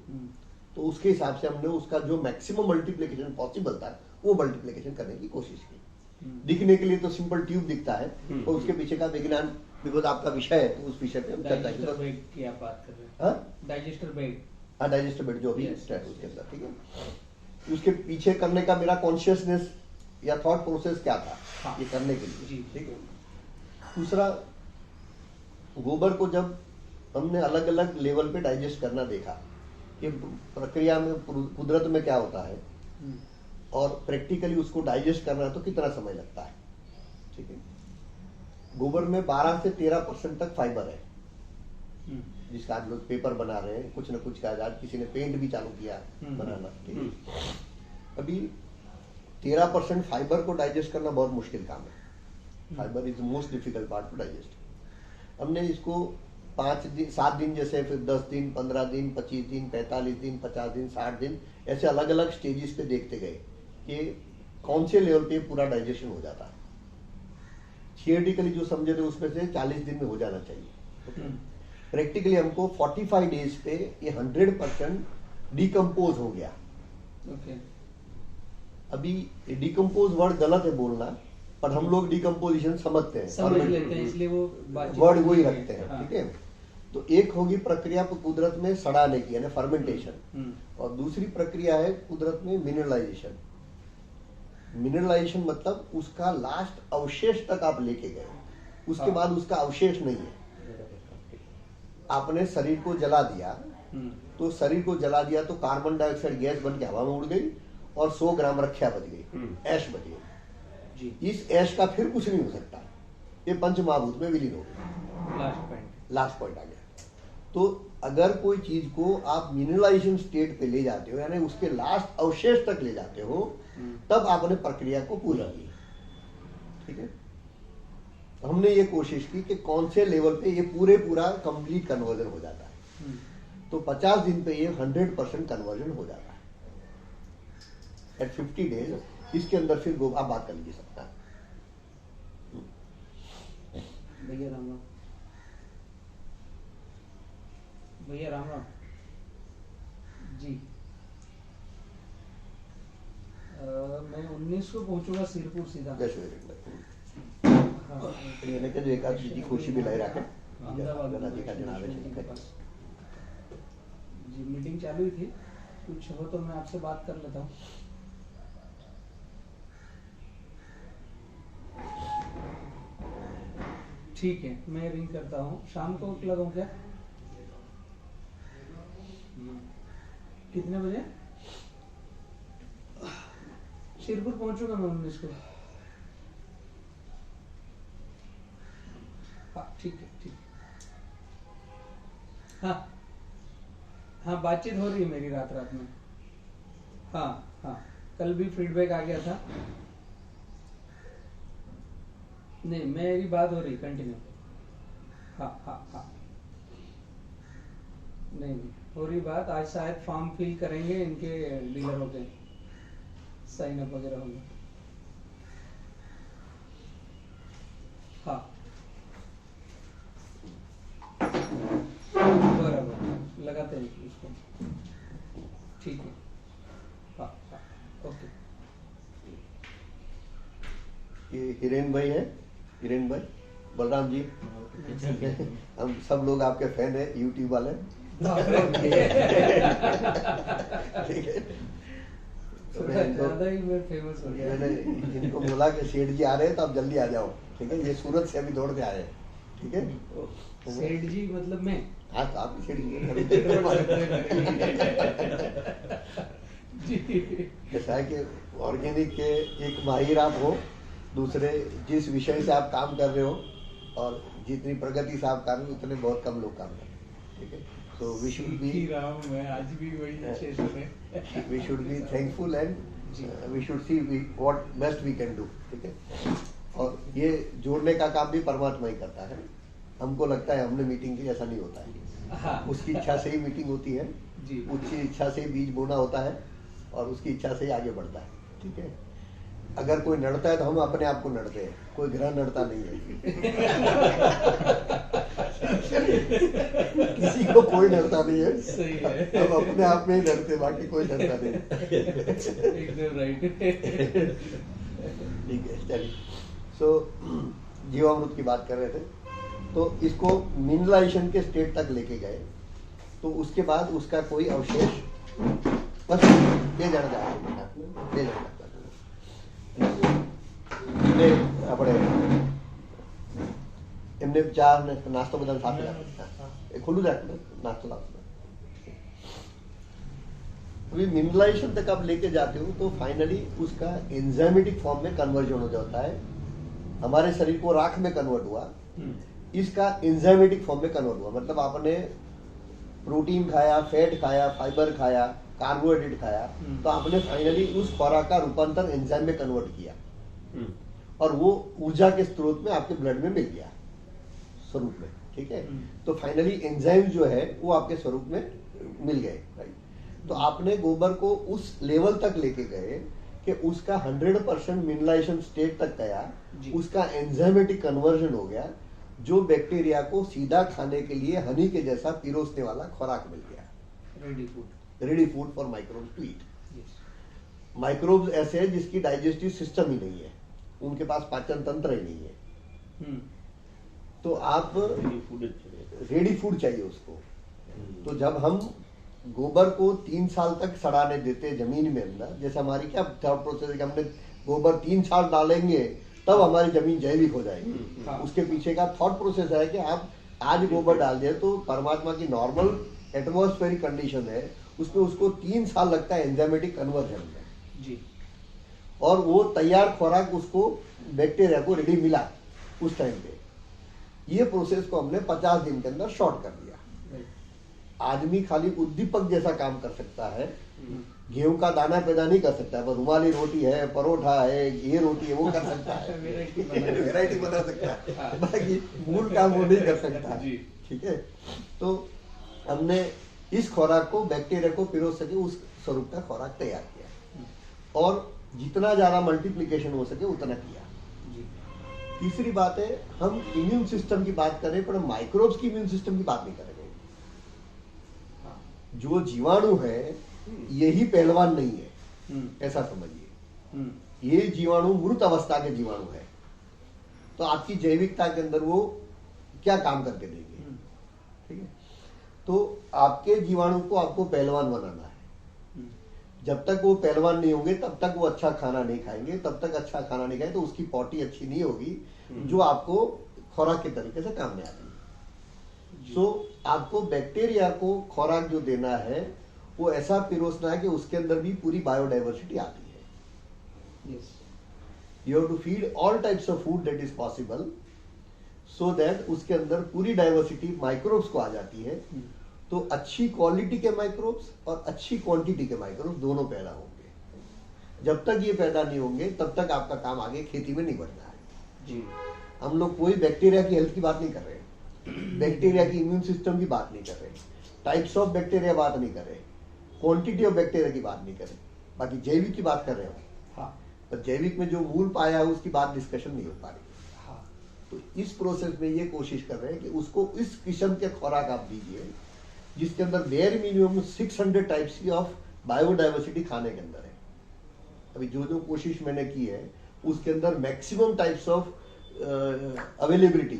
तो उसके हिसाब से हमने उसका जो मैक्सिमम मल्टीप्लिकेशन पॉसिबल था वो मल्टीप्लिकेशन करने की कोशिश की दिखने के लिए तो सिंपल ट्यूब दिखता है और उसके पीछे का विज्ञान बिकॉज आपका विषय है तो उस विषय पे हम चर्चा की आप बात कर रहे हैं डाइजेस्टर बेड हाँ डाइजेस्टर बेड जो भी है उसके अंदर ठीक है उसके पीछे करने का मेरा कॉन्शियसनेस या थॉट प्रोसेस क्या था हाँ। ये करने के लिए ठीक है दूसरा गोबर को जब हमने अलग अलग लेवल पे डाइजेस्ट करना देखा कि प्रक्रिया में कुदरत में क्या होता है और प्रैक्टिकली उसको डाइजेस्ट करना तो कितना समय लगता है ठीक है गोबर में 12 से 13% तक फाइबर है जिसका आज लोग पेपर बना रहे हैं कुछ न कुछ का आज किसी ने पेंट भी चालू किया बनाना ठीक है अभी 13% फाइबर को डाइजेस्ट करना बहुत मुश्किल काम है fibre is most difficult part two digest हमने इसको 5 दिन 7 दिन जैसे फिर 10 दिन 15 दिन 25 दिन 45 दिन 50 दिन 60 दिन ऐसे अलग अलग स्टेजेस पे देखते गए कि कौन से लेवल पे पूरा डाइजेशन हो जाता है थियोरेटिकली जो समझे थे उसमें से 40 दिन में हो जाना चाहिए प्रैक्टिकली हमको 45 डेज पे ये 100% डिकम्पोज हो गया अभी डिकम्पोज वर्ड गलत है बोलना पर हम लोग डिकम्पोजिशन समझते हैं समझ लेते हैं इसलिए वो वर्ड वही रखते हैं ठीक है तो एक होगी प्रक्रिया कुदरत में सड़ाने की यानी फर्मेंटेशन और दूसरी प्रक्रिया है कुदरत में मिनरलाइजेशन मिनरलाइजेशन मतलब उसका लास्ट अवशेष तक आप लेके गए उसके बाद उसका अवशेष नहीं है आपने शरीर को जला दिया तो शरीर को जला दिया तो कार्बन डाइऑक्साइड गैस बन के हवा में उड़ गई और 100 ग्राम रक्षा बच गई ऐश बच गई इस ऐश का फिर कुछ नहीं हो सकता ये पंच महाभूत में विलीन हो गया लास्ट पॉइंट आ गया तो अगर कोई चीज को आप मिनरलाइजेशन स्टेट पे ले जाते हो यानी उसके लास्ट अवशेष तक ले जाते हो तब आपने प्रक्रिया को पूरा की ठीक है हमने ये कोशिश की कि कौन से लेवल पे ये पूरा कंप्लीट कन्वर्जन हो जाता है तो 50 दिन पे ये 100% कन्वर्जन हो जाता है एट 50 डेज इसके अंदर फिर आप बात कर लीजिए सकता है भैया राम राम जी मैं 19 को पहुंचूंगा सिरपुर सीधा जो एक जी खुशी भी लाई रखे जी मीटिंग चालू ही थी कुछ हो तो मैं आपसे बात कर लेता हूँ ठीक है मैं रिंग करता हूँ शाम को लगाऊं क्या कितने बजे शिरपुर पहुंचूंगा मैं 19 को हाँ ठीक है ठीक हाँ हाँ बातचीत हो रही है मेरी रात में हाँ हाँ कल भी फीडबैक आ गया था नहीं मेरी बात हो रही कंटिन्यू हाँ। नहीं हो रही बात, आज शायद फॉर्म फिल करेंगे इनके डीलरों के, साइन अप वगैरह होंगे। हाँ बराबर, लगाते हैं इसको, ठीक है। हाँ ओके। ये हिरेन भाई है, हिरेन भाई, बलराम जी, हम सब लोग आपके फैन है, यूट्यूब वाले। ठीक है, तो ज्यादा ही मैं फेमस हो गया। मैंने इनको बोला कि सेठ जी आ रहे हैं तो आप जल्दी आ जाओ, ठीक है। ये सूरत से अभी दौड़ के आए, ठीक है। सेठ जी मतलब मैं, आप सेठ जी। ऐसा है कि ऑर्गेनिक के एक माहिर आप हो, दूसरे जिस विषय से आप काम कर रहे हो और जितनी प्रगति से आप कर रहे हो उतने बहुत कम लोग काम कर रहे हैं, ठीक है। तो वी शुड बी, मैं आज भी वही सेशन है। We should be thankful and we should see what best we can do, ठीक है। और ये जोड़ने का काम भी परमात्मा ही करता है। हमको लगता है हमने मीटिंग की, ऐसा नहीं होता है। हाँ। उसकी इच्छा से ही मीटिंग होती है जी। उसकी इच्छा से ही बीज बोना होता है और उसकी इच्छा से ही आगे बढ़ता है, ठीक है। अगर कोई नड़ता है तो हम अपने आप को नड़ते हैं, कोई ग्रह नड़ता नहीं है। किसी को कोई नड़ता नहीं है, सही है। हम अपने आप में ही नड़ते, बाकी कोई नड़ता नहीं। एकदम राइट। ठीक है, चलिए। सो जीवामृत की बात कर रहे थे, तो इसको मिनरलाइजेशन के स्टेट तक लेके गए, तो उसके बाद उसका कोई अवशेष बस ले जाना जाएगा, ले जाना આપણે એમને ચા ને નાસ્તો બધા સાથે રાખે, ખુલ્લું રાખે નાસ્તો લાવતો। अभी मिनरलाइजेशन तक आप लेके जाते हो तो फाइनली उसका एंजाइमेटिक फॉर्म में कन्वर्जन हो जाता है। हमारे शरीर को राख में कन्वर्ट हुआ, इसका एंजाइमेटिक फॉर्म में कन्वर्ट हुआ, मतलब आपने प्रोटीन खाया, फैट खाया, फाइबर खाया, कार्बोहाइड्रेट खाया, तो आपने फाइनली उस खुराक का रूपांतर एंजाइम में कन्वर्ट किया और वो ऊर्जा के स्रोत में आपके ब्लड में मिल गया स्वरूप में, ठीक है। तो फाइनली एंजाइम जो है वो आपके स्वरूप में मिल गए, राइट। तो आपने गोबर को उस लेवल तक लेके गए कि उसका 100% मिनरलाइजेशन स्टेट तक गया, उसका एंजाइमेटिक कन्वर्जन हो गया, जो बैक्टीरिया को सीधा खाने के लिए हनी के जैसा पिरोसने वाला खुराक मिल गया, ready food for microbes to eat. Microbes ऐसे हैं जिसकी डाइजेस्टिव सिस्टम ही नहीं है, उनके पास पाचन तंत्र ही नहीं है, तो आप रेडी फूड चाहिए उसको। तो जब हम गोबर को 3 साल तक सड़ाने देते जमीन में अंदर, जैसे हमारी क्या थॉट प्रोसेस है कि हमने गोबर 3 साल डालेंगे तब हमारी जमीन जैविक हो जाएगी, उसके पीछे का थॉट प्रोसेस है कि आप आज गोबर डाल दिए तो परमात्मा की नॉर्मल एटमॉस्फेरिक कंडीशन है, उसमें उसको 3 साल लगता है एंजाइमेटिक कन्वर्जन में जी। और वो तैयार खुराक उसको बैक्टीरिया को रेडी मिला उस टाइम पे। ये प्रोसेस को हमने 50 दिन के अंदर शॉर्ट कर दिया। आदमी खाली उद्दीपक जैसा काम कर सकता है, गेहूं का दाना पैदा नहीं कर सकता, पर रुमाली रोटी है, परोठा है, ये रोटी है, वो कर सकता है, वैरायटी बना सकता है, बाकी मूल काम वो नहीं कर सकता, ठीक है। तो हमने इस खुराक को बैक्टीरिया को पिरोस सके उस स्वरूप का खुराक तैयार किया और जितना ज्यादा मल्टीप्लिकेशन हो सके उतना किया। तीसरी बात है, हम इम्यून सिस्टम की बात करें पर माइक्रोब्स की इम्यून सिस्टम की बात नहीं करेंगे। जो जीवाणु है यही पहलवान नहीं है, ऐसा समझिए। ये जीवाणु मृत अवस्था के जीवाणु है, तो आपकी जैविकता के अंदर वो क्या काम करके देंगे, ठीक है। तो आपके जीवाणु को आपको पहलवान बनाना है। जब तक वो पहलवान नहीं होंगे तब तक वो अच्छा खाना नहीं खाएंगे, तब तक अच्छा खाना नहीं खाएंगे तो उसकी पॉटी अच्छी नहीं होगी जो आपको खुराक के तरीके से काम में आती है। सो आपको बैक्टीरिया को खुराक जो देना है वो ऐसा पिरोसना है कि उसके अंदर भी पूरी बायोडाइवर्सिटी आती है। You have to feed all types of food that is possible, so that उसके अंदर पूरी डाइवर्सिटी माइक्रोब्स को आ जाती है। तो अच्छी क्वालिटी के माइक्रोब्स और अच्छी क्वांटिटी के माइक्रोब्स दोनों पैदा होंगे। जब तक ये पैदा नहीं होंगे तब तक आपका काम आगे खेती में नहीं बढ़ना है जी। हम लोग कोई बैक्टीरिया की हेल्थ की बात नहीं कर रहे हैं, बैक्टीरिया की इम्यून सिस्टम की बात नहीं कर रहे, टाइप्स ऑफ बैक्टीरिया बात नहीं कर रहे, क्वांटिटी ऑफ बैक्टीरिया की बात नहीं कर रहे, बाकी जैविक की बात कर रहे हो। हाँ, पर जैविक में जो मूल पाया है उसकी बात डिस्कशन नहीं हो पा रही। हाँ, तो इस प्रोसेस में ये कोशिश कर रहे हैं कि उसको इस किस्म के खुराक आप दीजिए जिसके अंदर बेयर मिनिमम 600 टाइप्स की ऑफ बायोडाइवर्सिटी खाने के अंदर है। अभी जो जो कोशिश मैंने की है उसके अंदर maximum types of availability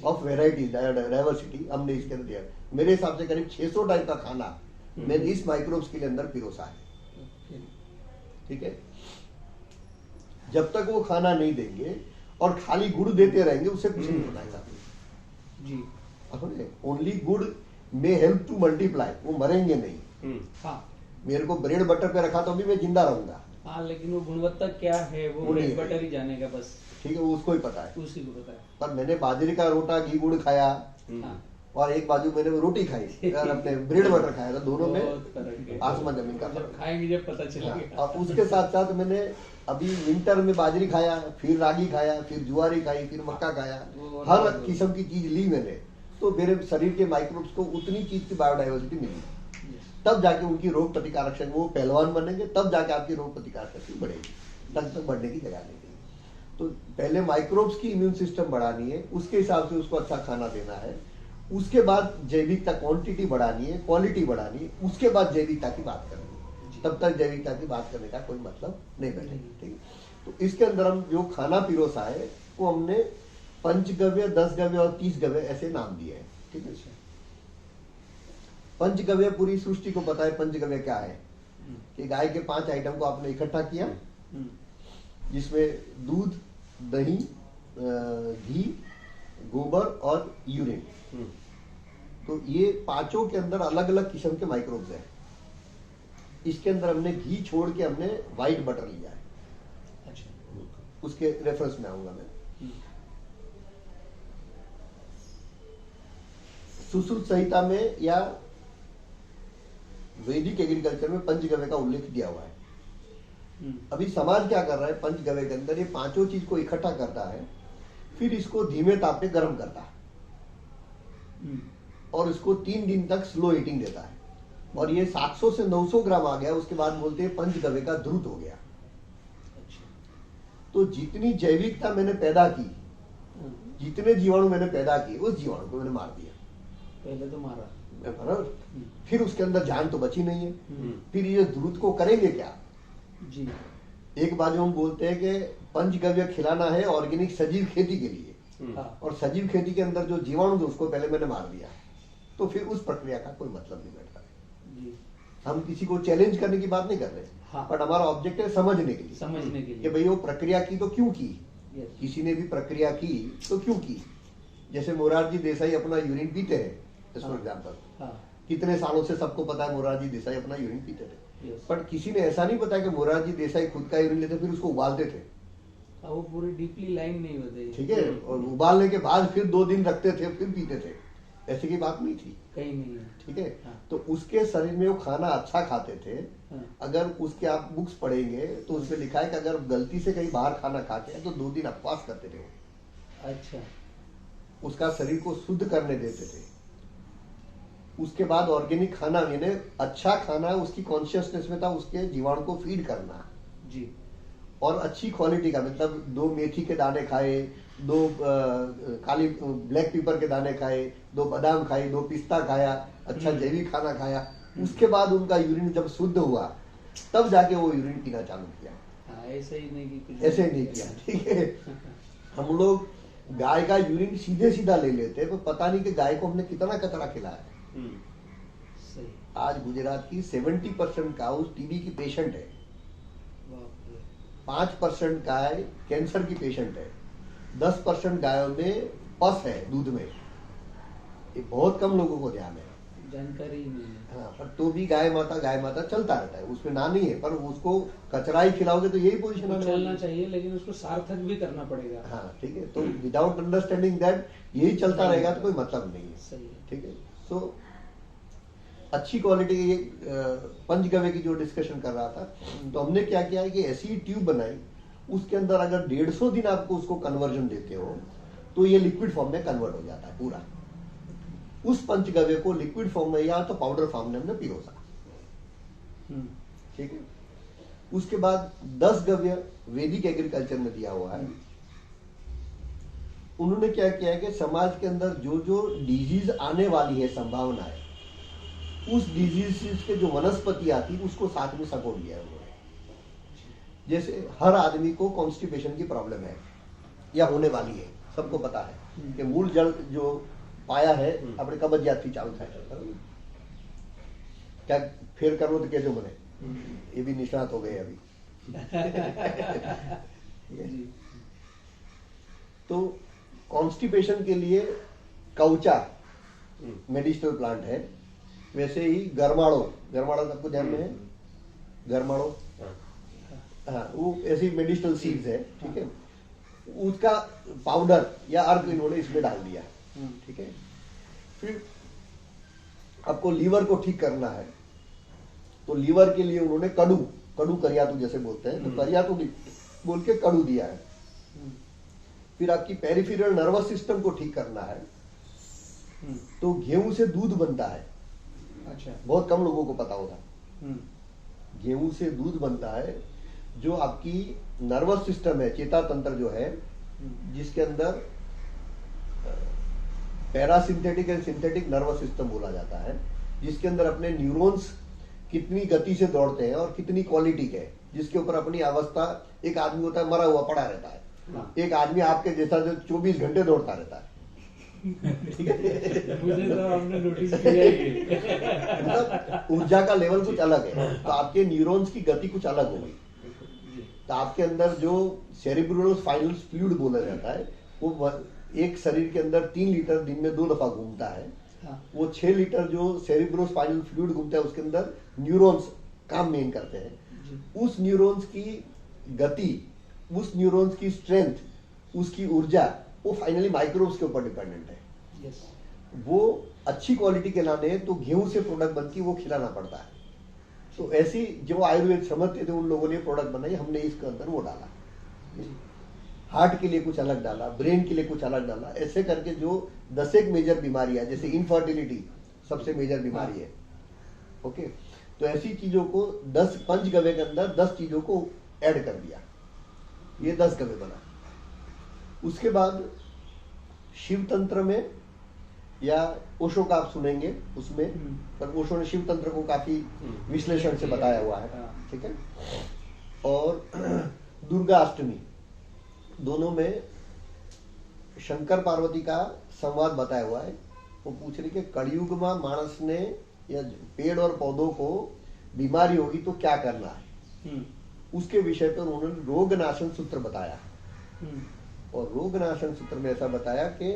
of variety diversity हमने इसके अंदर दिया। मेरे हिसाब से करीब 600 टाइप का खाना मैंने इस माइक्रोब्स के लिए अंदर पिरोसा है। ठीक है, जब तक वो खाना नहीं देंगे और खाली गुड़ देते रहेंगे उससे कुछ नहीं होना है जी। ओनली गुड़ मे हेल्प टू मल्टीप्लाई, वो मरेंगे नहीं। हाँ, मेरे को ब्रेड बटर पे रखा तो भी मैं जिंदा रहूंगा। हाँ, लेकिन वो गुणवत्ता क्या है वो ब्रेड बटर ही जानेगा बस। ठीक है, वो उसको ही पता है, उसी को पता है। पर मैंने बाजरे का रोटा घी गुड़ खाया हाँ, और एक बाजू मैंने वो रोटी खाई और अपने ब्रेड बटर खाया, तो दोनों में बहुत फर्क है। आसमान जमीन का जब फर्क है। खाएंगे जब पता चलेगा। और उसके साथ साथ मैंने अभी विंटर में बाजरी खाया, फिर रागी खाया, फिर ज्वारी खाई, फिर मक्का खाया, हर किस्म की चीज ली मैंने, तो मेरे शरीर के माइक्रोब्स को उतनी चीज की बायोडाइवर्सिटी मिली, तब जाके उनकी रोग प्रतिकारक शक्ति, वो पहलवान बनेंगे तब जाके आपकी रोग प्रतिकारक शक्ति बढ़ेगी, तक बढ़ने की जगह नहीं देगी। तो पहले माइक्रोब्स की इम्यून सिस्टम बढ़ानी है, उसके हिसाब से उसको अच्छा खाना देना है, उसके बाद जैविकता क्वांटिटी बढ़ानी है, क्वालिटी बढ़ानी है, उसके बाद जैविकता की बात करनी है। तब तक जैविकता की बात करने का कोई मतलब नहीं बैठेगा। ठीक है, तो इसके अंदर हम जो खाना पिरोसा है वो हमने पंचगव्य, 10 गव्य और 30 गव्य ऐसे नाम दिए हैं। ठीक है, पंचगव्य पूरी सृष्टि को पता है पंचगव्य क्या है, कि गाय के 5 आइटम को आपने इकट्ठा किया, जिसमें दूध, दही, घी, गोबर और यूरिन। तो ये पांचों के अंदर अलग अलग किस्म के माइक्रोब्स हैं। इसके अंदर हमने घी छोड़ के हमने व्हाइट बटर लिया है। अच्छा, उसके रेफरेंस में आऊंगा मैं। सुश्रुत संहिता में या वैदिक एग्रीकल्चर में पंचगव्य का उल्लेख दिया हुआ है। अभी समाज क्या कर रहा है, पंचगव्य के अंदर ये पांचों चीज को इकट्ठा करता है, फिर इसको धीमे ताप पे गर्म करता है और इसको 3 दिन तक स्लो हीटिंग देता है, और ये 700 से 900 ग्राम आ गया, उसके बाद बोलते हैं पंचगव्य का ध्रुत हो गया। तो जितनी जैविकता मैंने पैदा की, जितने जीवाणु मैंने पैदा किए, उस जीवाणु को मैंने मार दिया। पहले तो मारा, फिर उसके अंदर जान तो बची नहीं है। फिर ये ध्रुत को करेंगे क्या जी। एक बाजू हम बोलते हैं कि पंचगव्य खिलाना है ऑर्गेनिक सजीव खेती के लिए, और सजीव खेती के अंदर जो जीवाणु थे उसको पहले मैंने मार दिया, तो फिर उस प्रक्रिया का कोई मतलब नहीं बैठता है। हम किसी को चैलेंज करने की बात नहीं कर रहे, बट हमारा ऑब्जेक्ट है समझने के लिए कि भाई वो प्रक्रिया की तो क्यों की, किसी ने भी प्रक्रिया की तो क्यों की। जैसे मोरारजी देसाई अपना यूरिन पीते हैं, फॉर एग्जाम्पल, कितने सालों से सबको पता है मोरारजी देसाई अपना यूरिन पीते थे, बट किसी ने ऐसा नहीं बताया कि मोरारजी देसाई खुद का यूरिन लेते फिर उसको उबालते थे। वो पूरी डीपली लाइन नहीं होती। ठीक है, और उबालने के बाद फिर 2 दिन रखते थे फिर पीते थे, ऐसी की बात नहीं थी कहीं नहीं है। ठीक है, तो उसके शरीर में वो खाना अच्छा खाते थे। अगर उसके आप बुक्स पढ़ेंगे तो उसमें लिखा है कि अगर गलती से कहीं बाहर खाना खाते हैं तो 2 दिन उपवास करते थे वो। अच्छा, उसका शरीर को शुद्ध करने देते थे। उसके बाद ऑर्गेनिक खाना, यानी अच्छा खाना उसकी कॉन्शियसनेस में था, उसके जीवाणु को फीड करना जी, और अच्छी क्वालिटी का, मतलब 2 मेथी के दाने खाए, 2 काली ब्लैक पेपर के दाने खाए, 2 बादाम खाए, 2 पिस्ता खाया, अच्छा जैविक खाना खाया। उसके बाद उनका यूरिन जब शुद्ध हुआ तब जाके वो यूरिन पीना चालू किया। ऐसे ही नहीं कि ऐसे नहीं किया। ठीक है, हम लोग गाय का यूरिन सीधे सीधा ले लेते हैं, तो पता नहीं कि गाय को हमने कितना कचरा खिलाया है। सही। आज गुजरात की 70% काउस टीबी की पेशेंट है, 5% गाय कैंसर की पेशेंट है, 10% गायों में पस है दूध में। ये बहुत कम लोगों को ध्यान है, जानकारी नहीं है। हाँ, पर तो भी गाय माता चलता रहता है, उसमें ना नहीं है, पर उसको कचरा ही खिलाओगे तो यही पोजीशन चलना चाहिए, लेकिन उसको सार्थक भी करना पड़ेगा। हाँ ठीक है, तो विदाउट अंडरस्टैंडिंग दैट यही चलता रहेगा तो कोई मतलब नहीं है। सही है। ठीक है, सो अच्छी क्वालिटी की पंचगव्य की जो डिस्कशन कर रहा था, तो हमने क्या किया है कि ऐसी ट्यूब बनाई, उसके अंदर अगर 150 दिन आपको उसको कन्वर्जन देते हो तो ये लिक्विड फॉर्म में कन्वर्ट हो जाता है पूरा। उस पंचगव्य को लिक्विड फॉर्म में या तो पाउडर फॉर्म में हमने पिरोसा। ठीक है। उसके बाद 10 गव्य वैदिक एग्रीकल्चर में दिया हुआ है। उन्होंने क्या किया है कि समाज के अंदर जो जो डिजीज आने वाली है संभावना है, उस डिजीज के जो वनस्पति आती उसको साथ में सपोर्ट दिया है उन्होंने। जैसे हर आदमी को कॉन्स्टिपेशन की प्रॉब्लम है या होने वाली है, सबको पता है कि मूल जल जो पाया है अपने कब्जियत थी चालू था क्या फिर करो तो कैसे बने, ये भी निष्णात हो गए अभी। तो कॉन्स्टिपेशन के लिए कौचा मेडिसिनल प्लांट है। वैसे ही गरमाड़ो सबको ध्यान में है, गरमाड़ो, हाँ, वो ऐसी मेडिसिनल सीड्स है। ठीक है। उसका पाउडर या अर्क इन्होंने इसमें डाल दिया। ठीक है। फिर आपको लीवर को ठीक करना है तो लीवर के लिए उन्होंने कड़ू करियातू जैसे बोलते हैं, तो करियातू बोल के कड़ू दिया है। फिर आपकी पेरिफेरल नर्वस सिस्टम को ठीक करना है तो गेहूं से दूध बनता है। अच्छा, बहुत कम लोगों को पता होता। गेहूं से दूध बनता है जो आपकी नर्वस सिस्टम है, चेता तंत्र जो है, जिसके अंदर पैरासिंथेटिक एंड सिंथेटिक नर्वस सिस्टम बोला जाता है, जिसके अंदर अपने न्यूरॉन्स कितनी गति से दौड़ते हैं और कितनी क्वालिटी के, जिसके ऊपर अपनी अवस्था, एक आदमी होता है मरा हुआ पड़ा रहता है, एक आदमी आपके जैसा जो 24 घंटे दौड़ता रहता है। ठीक है। मुझे तो आपने नोटिस किया ही मतलब ऊर्जा का लेवल कुछ अलग है, तो आपके न्यूरॉन्स की गति कुछ अलग होगी। तो आपके अंदर जो सेरिब्रल स्पाइनल फ्लूइड बोला जाता है वो एक शरीर के अंदर 3 लीटर दिन में 2 दफा घूमता है। हाँ। वो 6 लीटर जो सेरिब्रो स्पाइनल फ्लूइड घूमता है उसके अंदर न्यूरॉन्स काम मेन करते हैं। उस न्यूरॉन्स की गति, उस न्यूरॉन्स की स्ट्रेंथ, उसकी ऊर्जा, वो फाइनली माइक्रोब्स के ऊपर डिपेंडेंट है। yes. वो अच्छी क्वालिटी के लाने तो गेहूं से प्रोडक्ट बनती वो खिलाना पड़ता है। तो ऐसी जो आयुर्वेद समझते थे उन लोगों ने प्रोडक्ट बनाई, हमने इसके अंदर वो डाला। हार्ट के लिए कुछ अलग डाला, ब्रेन के लिए कुछ अलग डाला, ऐसे करके जो 10 एक मेजर बीमारियां, जैसे इनफर्टिलिटी सबसे मेजर बीमारी है। ओके, तो ऐसी चीजों को 10 पंचगव्य के अंदर 10 चीजों को ऐड कर दिया, ये 10 गव्य बना। उसके बाद शिव तंत्र में या ओशो का आप सुनेंगे उसमें, पर ओशो ने शिव तंत्र को काफी विश्लेषण से बताया हुआ है। ठीक है। और दुर्गा अष्टमी, दोनों में शंकर पार्वती का संवाद बताया हुआ है। वो पूछ रही कि कलयुग में मानस ने या पेड़ और पौधों को बीमारी होगी तो क्या करना है, उसके विषय पर उन्होंने रोग नाशन सूत्र बताया। और रोग नाशन सूत्र में ऐसा बताया कि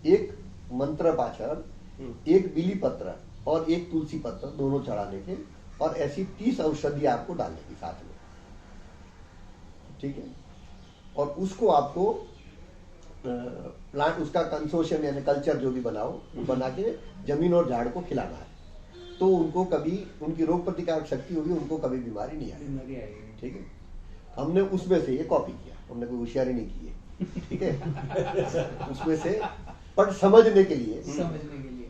एक मंत्र पाचन, एक बिली पत्र और एक तुलसी पत्र दोनों चढ़ाने के, और ऐसी 30 औषधि आपको डालने की साथ में। ठीक है। और उसको आपको प्लांट, उसका कंसोर्शियम यानी कल्चर जो भी बनाओ, बना के जमीन और झाड़ को खिलाना है, तो उनको कभी उनकी रोग प्रतिकारक शक्ति होगी, उनको कभी बीमारी नहीं आएगी। ठीक है। हमने उसमें से ये कॉपी किया, हमने कोई होशियारी नहीं की है। ठीक है। उसमें से बट समझने के लिए,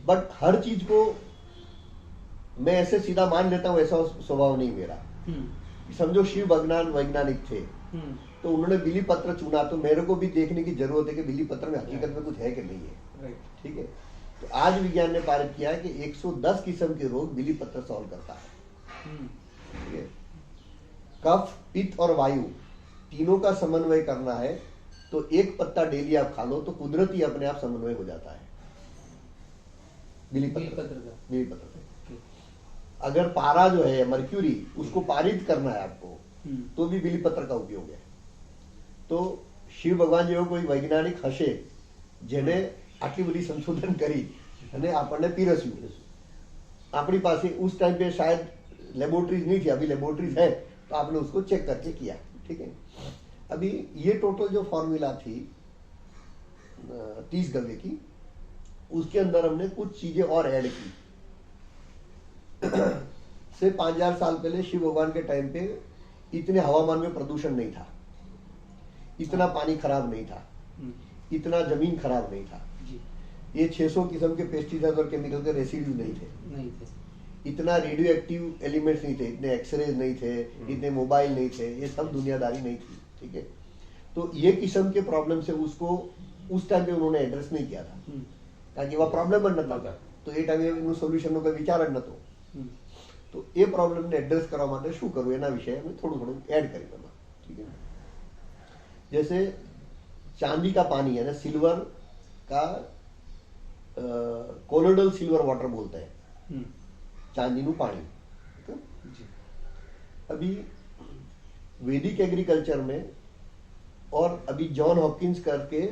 बट हर चीज को मैं ऐसे सीधा मान लेता हूँ, ऐसा स्वभाव नहीं मेरा। समझो शिव भगवान वैज्ञानिक थे, तो उन्होंने बिली पत्र चुना, तो मेरे को भी देखने की जरूरत है कि बिली पत्र में हकीकत में कुछ है कि नहीं है। ठीक है। तो आज विज्ञान ने पारित किया है कि 110 किस्म के रोग बिली पत्र सॉल्व करता है। ठीक है। कफ, पित्त और वायु तीनों का समन्वय करना है तो एक पत्ता डेली आप खा लो तो कुदरती अपने आप समन्वय हो जाता है बिली पत्र का। अगर पारा जो है मर्क्यूरी, उसको पारित करना है आपको, तो भी बिली पत्र का उपयोग है। तो शिव भगवान જેવો કોઈ વૈજ્ઞાનિક હશે જેને આટલી બધી સંશોધન કરી અને આપણને પીરસ્યું, આપણી પાસે उस टाइम पे शायद लेबोरेटरीज नहीं थी, अभी लेबोरेटरीज है, तो आपने उसको चेक करके किया। ठीक है। अभी ये टोटल जो फॉर्मूला थी 30 गव्य की, उसके अंदर हमने कुछ चीजें और ऐड की। से 5000 साल पहले शिव भगवान के टाइम पे इतने हवामान में प्रदूषण नहीं था, इतना पानी खराब नहीं था, इतना जमीन खराब नहीं था। ये 600 किस्म के पेस्टिसाइड और केमिकल के रेसिड्यू नहीं थे, इतना रेडियो एक्टिव एलिमेंट्स नहीं थे, इतने एक्सरेज नहीं थे, इतने मोबाइल नहीं थे, ये सब दुनियादारी नहीं थी, ठीक है। तो ये किस्म के प्रॉब्लम से उसको उस टाइम पे उन्होंने एड्रेस नहीं किया था, ताकि वह प्रॉब्लम बन न था, तो એ ટાઈમે એનું સોલ્યુશનનો કોઈ વિચાર જ નતો। તો એ પ્રોબ્લેમને એડ્રેસ કરવા માટે શું કરવું એના વિશે અમે થોડું એડ કરી દેવા, ठीक है। जैसे चांदी का पानी है ना, सिल्वर का कोलोडल सिल्वर वाटर बोलते हैं, चांदीનું पानी। अभी वैदिक एग्रीकल्चर में और अभी जॉन हॉपकिंस करके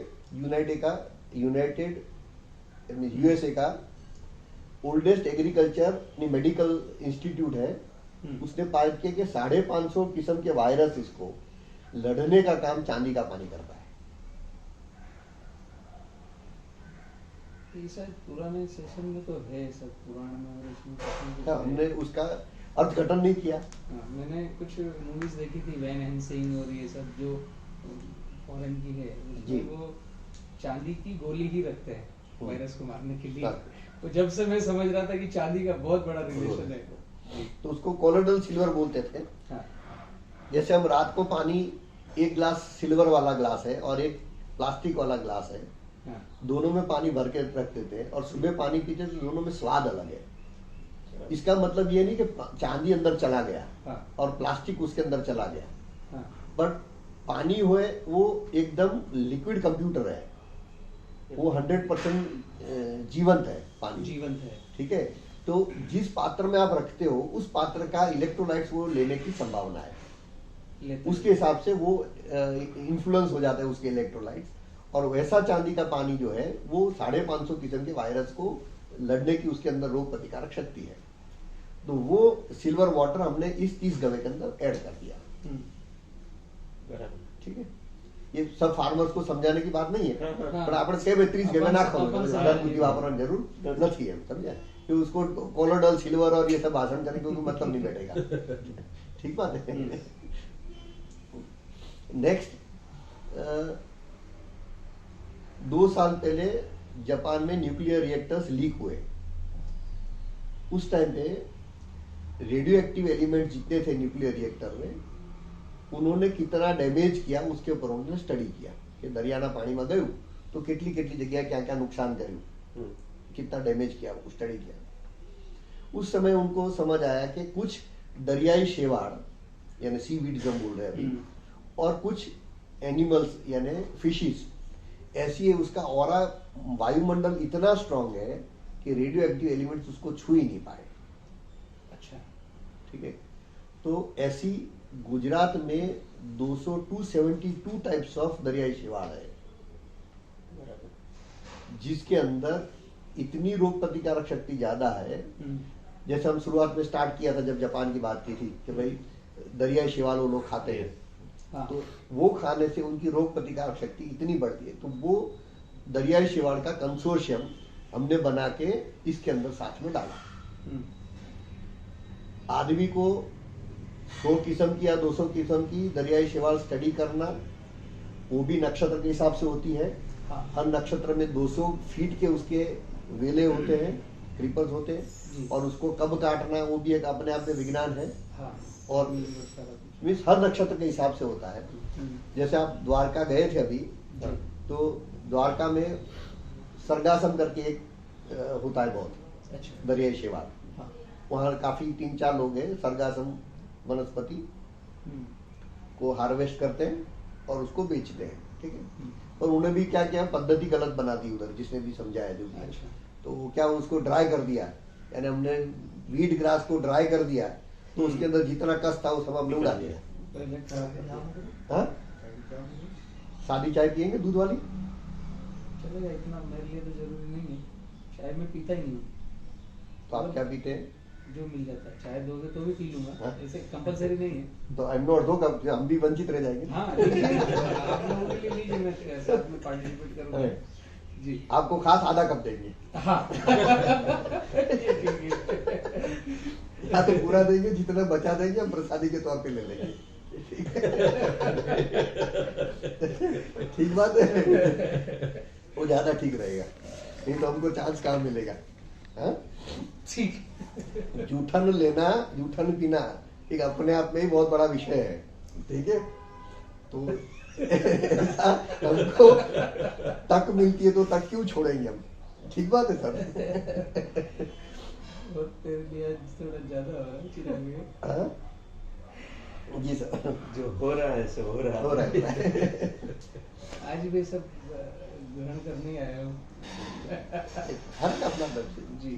यूनाइटेड यूएसए का ओल्डेस्ट एग्रीकल्चर मेडिकल इंस्टीट्यूट है, उसने पाया किया कि 550 किस्म के वायरस इसको लड़ने का काम चांदी का पानी करता है। ये शायद पुराने सेशन में तो है, सब पुराण में और इसमें हाँ, हमने उसका अर्थघटन नहीं किया। मैंने कुछ मूवीज देखी थी, वैन हैंसिंग और ये सब जो फॉरेन की है, उसमें वो चांदी की गोली ही रखते हैं वायरस को मारने के लिए। तो जब से मैं समझ रहा था कि चांदी का बहुत बड़ा रिलेशन है। तो उसको कोलोडल सिल्वर बोलते थे। हाँ। जैसे हम रात को पानी, एक ग्लास सिल्वर वाला ग्लास है और एक प्लास्टिक वाला ग्लास है, हाँ। दोनों में पानी भर के रख देते हैं और सुबह पानी पीते तो दोनों में स्वाद अलग है। इसका मतलब ये नहीं कि चांदी अंदर चला गया, हाँ। और प्लास्टिक उसके अंदर चला गया, हाँ। बट पानी हुए वो एकदम लिक्विड कंप्यूटर है, वो 100% जीवंत है, पानी जीवंत है, ठीक है। तो जिस पात्र में आप रखते हो उस पात्र का इलेक्ट्रोलाइट्स वो लेने की संभावना है, उसके हिसाब से वो इन्फ्लुएंस हो जाता है उसके इलेक्ट्रोलाइट्स। और वैसा चांदी का पानी जो है वो 550 किस्म के वायरस को लड़ने की उसके अंदर रोग प्रतिकारक शक्ति है। तो वो सिल्वर वाटर हमने इस 30 गवे के अंदर ऐड कर दिया, ठीक है। ये सब फार्मर्स को समझाने की बात नहीं है, पर આપણે કે 30 ગમે નાખો, વધારે બુદ્ધિ વાપરવાની જરૂર નથી એમ, समझा। कि उसको कोलोडल सिल्वर और ये सब भाषण करने का कोई मतलब नहीं बैठेगा, ठीक बात है। नेक्स्ट, 2 साल पहले जापान में न्यूक्लियर रिएक्टर्स लीक हुए। उस टाइम पे रेडियो एक्टिव एलिमेंट जितने थे न्यूक्लियर रिएक्टर में, उन्होंने कितना डैमेज किया उसके ऊपर उन्होंने स्टडी किया कि दरियाना पानी में गયું तो કેટલી જગ્યાએ क्या क्या नुकसान કર્યું, कितना डैमेज किया, वो स्टडी किया। उस समय उनको समझ आया कि कुछ दरियाई शेवाड़ यानी सी वीड हम बोल रहे हैं अभी, और कुछ एनिमल्स यानी फिशिस ऐसी है, उसका ऑरा वायुमंडल इतना स्ट्रांग है कि रेडियो एक्टिव एलिमेंट्स उसको छू ही नहीं पाए। अच्छा, ठीक है। तो ऐसी गुजरात में 272 टाइप्स ऑफ दरियाई शेवाड़ है, जिसके अंदर इतनी रोग प्रतिकारक शक्ति ज्यादा है। जैसे हम शुरुआत में स्टार्ट किया था जब जापान की बात की थी कि भाई दरियाई शेवाल वो लोग खाते हैं, हाँ। तो वो खाने से उनकी रोग प्रतिकारक शक्ति इतनी बढ़ती है। तो वो दरियाई शेवाल का कंसोर्शियम हमने बना के इसके अंदर साथ में डाला। आदमी को 100 किस्म की या 200 किस्म की दरियाई शेवाल स्टडी करना, वो भी नक्षत्र के हिसाब से होती है। हाँ। हर नक्षत्र में 200 फीट के उसके वेले होते हैं, क्रीपर्स होते हैं, और उसको कब काटना वो भी एक अपने आप में विज्ञान है। हाँ। और मीन्स हर नक्षत्र के हिसाब से होता है। जैसे आप द्वारका गए थे अभी, तो द्वारका में सरगासम करके एक होता है बहुत दरियाई शेवाल। हाँ। वहाँ काफी 3-4 लोग हैं, सरगासम वनस्पति को हार्वेस्ट करते हैं और उसको बेचते हैं, ठीक है। और उन्हें भी क्या क्या पद्धति गलत बना दी उधर, जिसने भी समझाया जो भी। अच्छा। तो क्या उसको ड्राई कर दिया, यानी हमने वीड ग्रास को ड्राई कर दिया, तो उसके अंदर जितना कस था वो सब हमने उड़ा दिया। हाँ, सादी चाय पियेंगे दूध वाली? चलेगा, इतना मेरे लिए तो जरूरी नहीं है, चाय मैं पीता ही नहीं हूँ। तो आप क्या पीते हैं? जो मिल जाता है, चाय दोगे तो भी पी लूंगा, ऐसे कंपलसरी नहीं है। तो आई नॉट दो, हम भी वंचित रह जाएंगे। हाँ, आप लोगों के लिए लीजिए, मैं साथ में पार्टिसिपेट करूंगा जी। आपको खास आधा कप देंगे। हाँ। या तो पूरा देंगे, जितना बचा देंगे हम प्रसादी के तौर पे ले लेंगे, ठीक बात है, वो ज्यादा ठीक रहेगा। नहीं तो हमको चांस कहाँ मिलेगा। हाँ? ठीक। जूठन लेना, जूठन पीना एक अपने आप में ही बहुत बड़ा विषय है, ठीक है। तो हमको तक मिलती है तो तक क्यों छोड़ेंगे हम, ठीक बात है सर। और तेरे लिए आज थोड़ा ज्यादा हो रहा है चिराग में। हाँ? जी सर, जो हो रहा है सो हो रहा है। आज भी सब ग्रहण करने आया हूँ। हर अपना दर्द जी।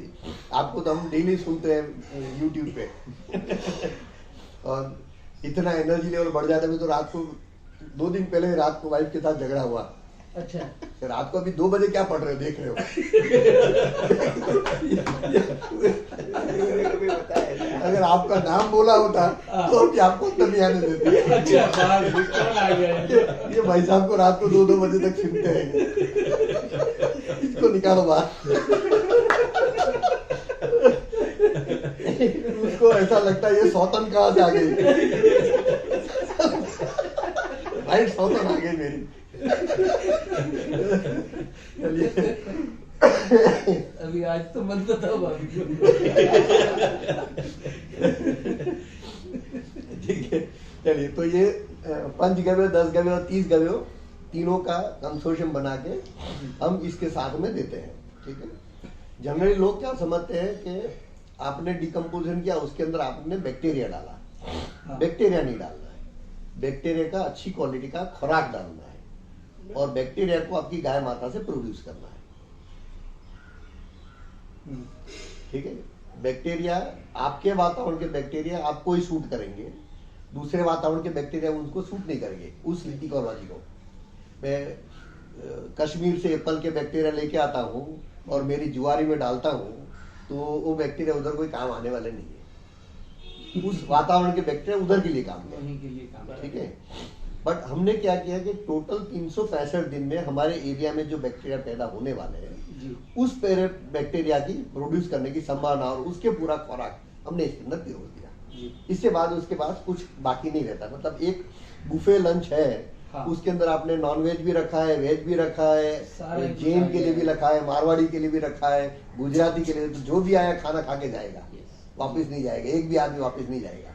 आपको तो हम डेली सुनते हैं YouTube पे और इतना एनर्जी लेवल बढ़ जाता है। तो रात को 2 दिन पहले रात को वाइफ के साथ झगड़ा हुआ। अच्छा, रात को अभी 2 बजे क्या पढ़ रहे हो, देख रहे हो? अगर आपका नाम बोला होता तो अभी आपको तभी आने देती। अच्छा, कौन आ गया? ये भाई साहब को रात को 2-2 बजे तक सुनते हैं, इसको निकालो बाहर। उसको ऐसा लगता है ये सौतन कहाँ से आ गई, भाई सौतन आ गई मेरी। अभी आज तो मन तो था भाभी को। ठीक है, चलिए। तो ये 5 गव्य, 10 गव्य और 30 गव्य तीनों का कंसोर्शियम बना के हम इसके साथ में देते हैं, ठीक है। जनरली लोग क्या समझते हैं कि आपने डिकम्पोजिशन किया, उसके अंदर आपने बैक्टीरिया डाला। बैक्टीरिया नहीं डालना है, बैक्टीरिया का अच्छी क्वालिटी का खुराक डालना है और बैक्टीरिया को आपकी गाय माता से प्रोड्यूस करना है, ठीक है। बैक्टीरिया, आपके वातावरण के बैक्टीरिया आपको ही सूट करेंगे, दूसरे वातावरण के बैक्टीरिया उनको सूट नहीं करेंगे उस इकोलॉजी को। मैं कश्मीर से एप्पल के बैक्टीरिया लेके आता हूँ और मेरी जुआरी में डालता हूँ तो वो बैक्टीरिया उधर कोई काम आने वाले नहीं है। उस वातावरण के बैक्टीरिया उधर के लिए काम है, ठीक है। बट हमने क्या किया कि टोटल 365 दिन में हमारे एरिया में जो बैक्टीरिया पैदा होने वाले हैं उस बैक्टीरिया की प्रोड्यूस करने की संभावना और उसके पूरा खुराक हमने इसके अंदर पिरोज दिया। इसके बाद उसके पास कुछ बाकी नहीं रहता। मतलब एक बुफे लंच है, हाँ। उसके अंदर आपने नॉन वेज भी रखा है, वेज भी रखा है, जैन के लिए भी रखा है, मारवाड़ी के लिए भी रखा है, गुजराती के लिए, तो जो भी आया खाना खा के जाएगा, वापिस नहीं जाएगा, एक भी आदमी वापिस नहीं जाएगा।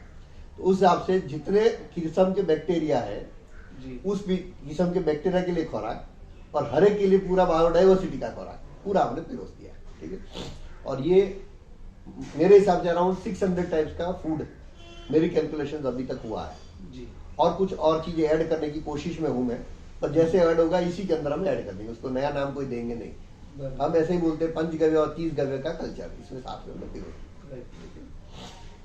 तो उस हिसाब से जितने किस्म के बैक्टीरिया है उस किस्म के बैक्टीरिया के लिए खुराक और हर एक के लिए पूरा बायोडाइवर्सिटी का खुराक पूरा हमने पिरोस दिया, ठीक है। और ये मेरे हिसाब से अराउंड 600 टाइप्स का फूड मेरी कैलकुलेशन अभी तक हुआ है जी। और कुछ और चीजें ऐड करने की कोशिश में हूं मैं, पर जैसे ऐड होगा इसी के अंदर हम ऐड कर देंगे, उसको नया नाम कोई देंगे नहीं। हम ऐसे ही बोलते हैं 5 गव्य और 30 गव्य का कल्चर, इसमें साथ में हमने पिरोस।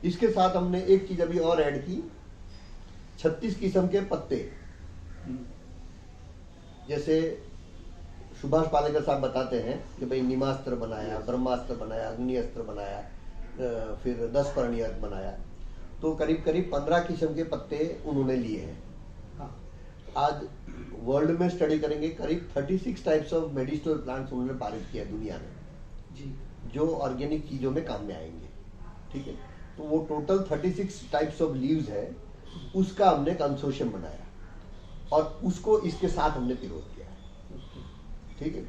इसके साथ हमने एक चीज अभी और ऐड की, 36 किस्म के पत्ते। जैसे सुभाष पालेकर साहब बताते हैं कि भाई निमास्त्र बनाया, ब्रह्मास्त्र बनाया, अग्नि अस्त्र बनाया, फिर 10 पर्णीय बनाया, तो करीब करीब 15 किस्म के पत्ते उन्होंने लिए हैं। हाँ। आज वर्ल्ड में स्टडी करेंगे, करीब 36 टाइप्स ऑफ मेडिसिनल प्लांट्स उन्होंने पारित किया दुनिया में जी, जो ऑर्गेनिक चीजों में काम में आएंगे, ठीक है। तो वो टोटल 36 टाइप्स ऑफ लीव्स है, उसका हमने कंसोर्शियम बनाया और उसको इसके साथ हमने पिरोज किया, ठीक है।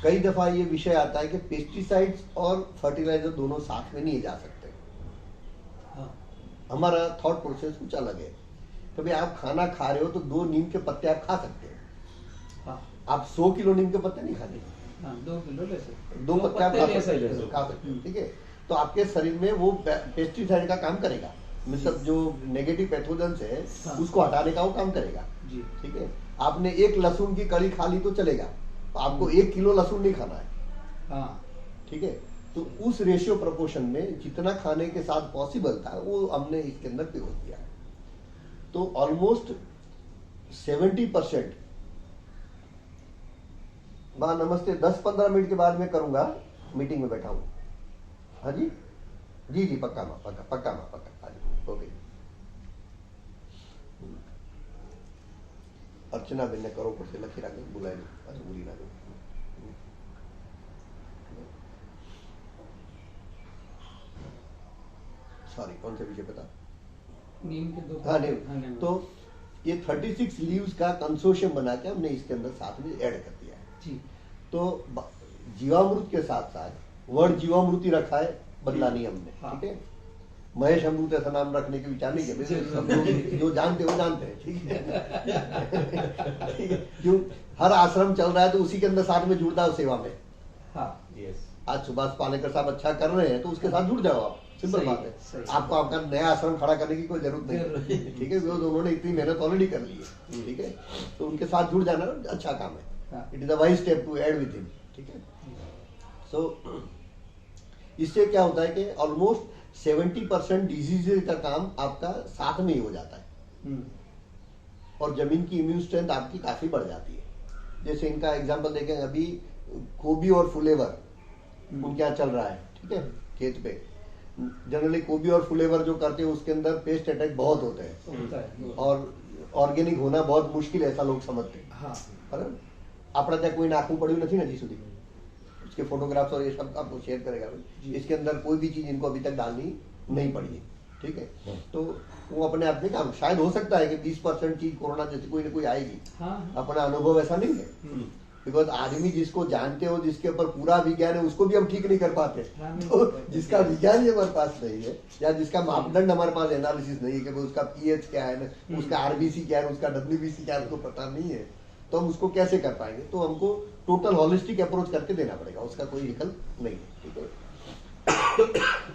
कई दफा ये विषय आता है कि पेस्टिसाइड्स और फर्टिलाइजर दोनों साथ में नहीं जा सकते। हाँ। हमारा थॉट प्रोसेस कुछ अलग है। कभी आप खाना खा रहे हो तो 2 नीम के पत्ते आप खा सकते हैं, हाँ। आप 100 किलो नीम के पत्ते नहीं खाते, हाँ, 2 किलो ले सकते, 2 पत्ते आप खा सकते हैं, ठीक है। तो आपके शरीर में वो पेस्टिसाइड का काम करेगा, मतलब जो नेगेटिव पैथोजेंस है, हाँ, उसको हटाने का वो काम करेगा, ठीक है। आपने 1 लहसुन की कली खा ली तो चलेगा, आपको 1 किलो लहसुन नहीं खाना है, हाँ, ठीक है। तो उस रेशियो प्रोपोर्शन में जितना खाने के साथ पॉसिबल था वो हमने इसके अंदर पिरोज दिया। तो ऑलमोस्ट 70%। मां नमस्ते, 10-15 मिनट के बाद मैं करूंगा, मीटिंग में बैठा हूं। हाँ जी जी जी, पक्का मां, पक्का मां, पक्का, हाँ जी, ओके। अर्चना बेन ने करो पर से लखी राखे बुलाए नहीं, बुरी ना सॉरी, कौन से विषय पता? नीम के 2। हाँ, नीम। तो ये 36 लीव्स का कंसोर्शियम बना के हमने इसके अंदर साथ में ऐड कर दिया है जी। तो जीवामृत के साथ साथ वर्ड जीवामृति रखा है, बदला नहीं हमने। हाँ। ठीक है, महेश अमृत ऐसा नाम रखने के विचार नहीं किए, सब लोग जो जानते वो जानते हैं। ठीक है, ठीक है, क्यों हर आश्रम चल रहा है तो उसी के अंदर साथ में जुड़ता है सेवा में। हाँ, आज सुभाष पालेकर साहब अच्छा कर रहे हैं तो उसके साथ जुड़ जाओ आप, सिंपल बात है। आपको आपका नया आश्रम खड़ा करने की कोई जरूरत नहीं है। ठीक है, उन्होंने इतनी मेहनत ऑलरेडी कर ली है। ठीक है, तो उनके साथ जुड़ जाना अच्छा काम है। It is a wise step to add with him. ठीक है, सो इससे क्या होता है कि ऑलमोस्ट 70% डिजीज का काम आपका साथ में ही हो जाता है और जमीन की इम्यून स्ट्रेंथ आपकी काफी बढ़ जाती है। जैसे इनका एग्जांपल देखें, अभी गोभी और फुलेवर उनके यहाँ चल रहा है। ठीक है, खेत पे जनरली गोभी और फुलेवर जो करते हैं उसके अंदर पेस्ट अटैक बहुत होते हैं और ऑर्गेनिक होना बहुत मुश्किल है, ऐसा लोग समझते हैं। हाँ। पर अपना ત્યાં કોઈ નાખવું પડ્યું નથી ને હજી સુધી, उसके फोटोग्राफ्स और ये सब आपको शेयर करेगा। इसके अंदर कोई भी चीज इनको अभी तक डालनी नहीं पड़ी है। ठीक है, तो वो अपने आप में काम, शायद हो सकता है कि 20% चीज कोरोना जैसे कोई ना कोई आएगी। हाँ। अपना अनुभव ऐसा नहीं है, बिकॉज आदमी जिसको जानते हो, जिसके ऊपर पूरा विज्ञान है, उसको भी हम ठीक नहीं कर पाते। तो जिसका विज्ञान ही हमारे पास नहीं है या जिसका मापदंड हमारे पास एनालिसिस नहीं है कि उसका पीएच क्या है, उसका आरबीसी क्या है, उसका डब्ल्यूबीसी क्या है, उसको पता नहीं है, तो हम उसको कैसे कर पाएंगे? तो हमको टोटल हॉलिस्टिक अप्रोच करके देना पड़ेगा, उसका कोई विकल्प नहीं है। ठीक है,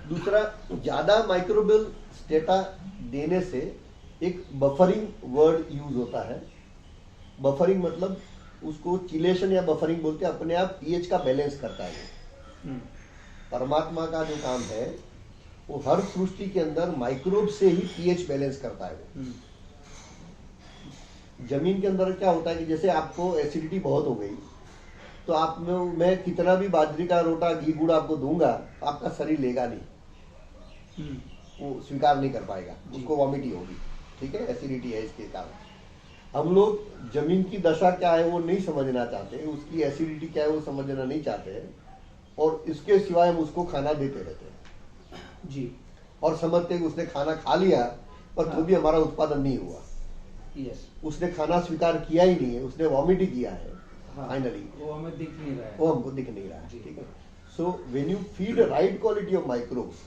दूसरा, ज्यादा माइक्रोबियल स्टेटा देने से एक बफरिंग वर्ड यूज होता है। बफरिंग मतलब उसको चिलेशन या बफरिंग बोलते हैं, अपने आप पीएच का बैलेंस करता है। परमात्मा का जो काम है वो हर सृष्टि के अंदर माइक्रोब से ही पीएच बैलेंस करता है। जमीन के अंदर क्या होता है कि जैसे आपको एसिडिटी बहुत हो गई तो आप में मैं कितना भी बाजरी का रोटा घी गुड़ आपको दूंगा, आपका शरीर लेगा नहीं, वो स्वीकार नहीं कर पाएगा, उसको वॉमिटिंग होगी। ठीक है, एसिडिटी है इसके कारण। हम लोग जमीन की दशा क्या है वो नहीं समझना चाहते, उसकी एसिडिटी क्या है वो समझना नहीं चाहते, और इसके सिवाय हम उसको खाना देते रहते हैं जी, और समझते हैं कि उसने खाना खा लिया पर तो भी हमारा उत्पादन नहीं हुआ। यस, उसने खाना स्वीकार किया ही नहीं है, उसने वॉमिट ही किया है। फाइनली वो हमें दिख नहीं रहा है, वो हमको दिख नहीं रहा है। ठीक है, so when you feed right quality of microbes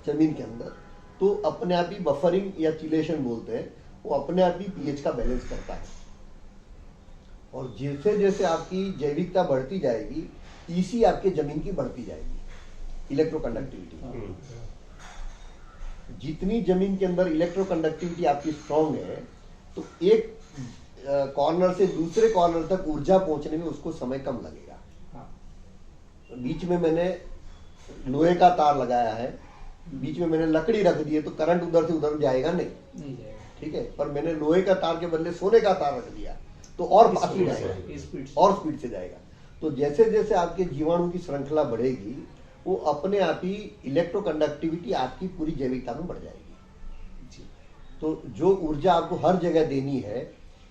जमीन के अंदर, तो अपने आप ही बफरिंग या चिलेशन बोलते हैं, वो अपने आप ही पीएच का बैलेंस करता है। और जैसे जैसे आपकी जैविकता बढ़ती जाएगी, ईसी आपके जमीन की बढ़ती जाएगी, इलेक्ट्रोकंडक्टिविटी। जितनी जमीन के अंदर इलेक्ट्रोकंडक्टिविटी आपकी स्ट्रांग है, तो एक कॉर्नर से दूसरे कॉर्नर तक ऊर्जा पहुंचने में उसको समय कम लगेगा। हाँ। बीच में मैंने लोहे का तार लगाया है, बीच में मैंने लकड़ी रख दी है, तो करंट उधर से उधर जाएगा नहीं जाएगा। ठीक है, पर मैंने लोहे का तार के बदले सोने का तार रख दिया तो और फास्ट जाएगा, और स्पीड से जाएगा। तो जैसे जैसे आपके जीवाणु की श्रृंखला बढ़ेगी, वो अपने आप ही इलेक्ट्रोकंडक्टिविटी आपकी पूरी जैविकता में बढ़ जाएगी। तो जो ऊर्जा आपको हर जगह देनी है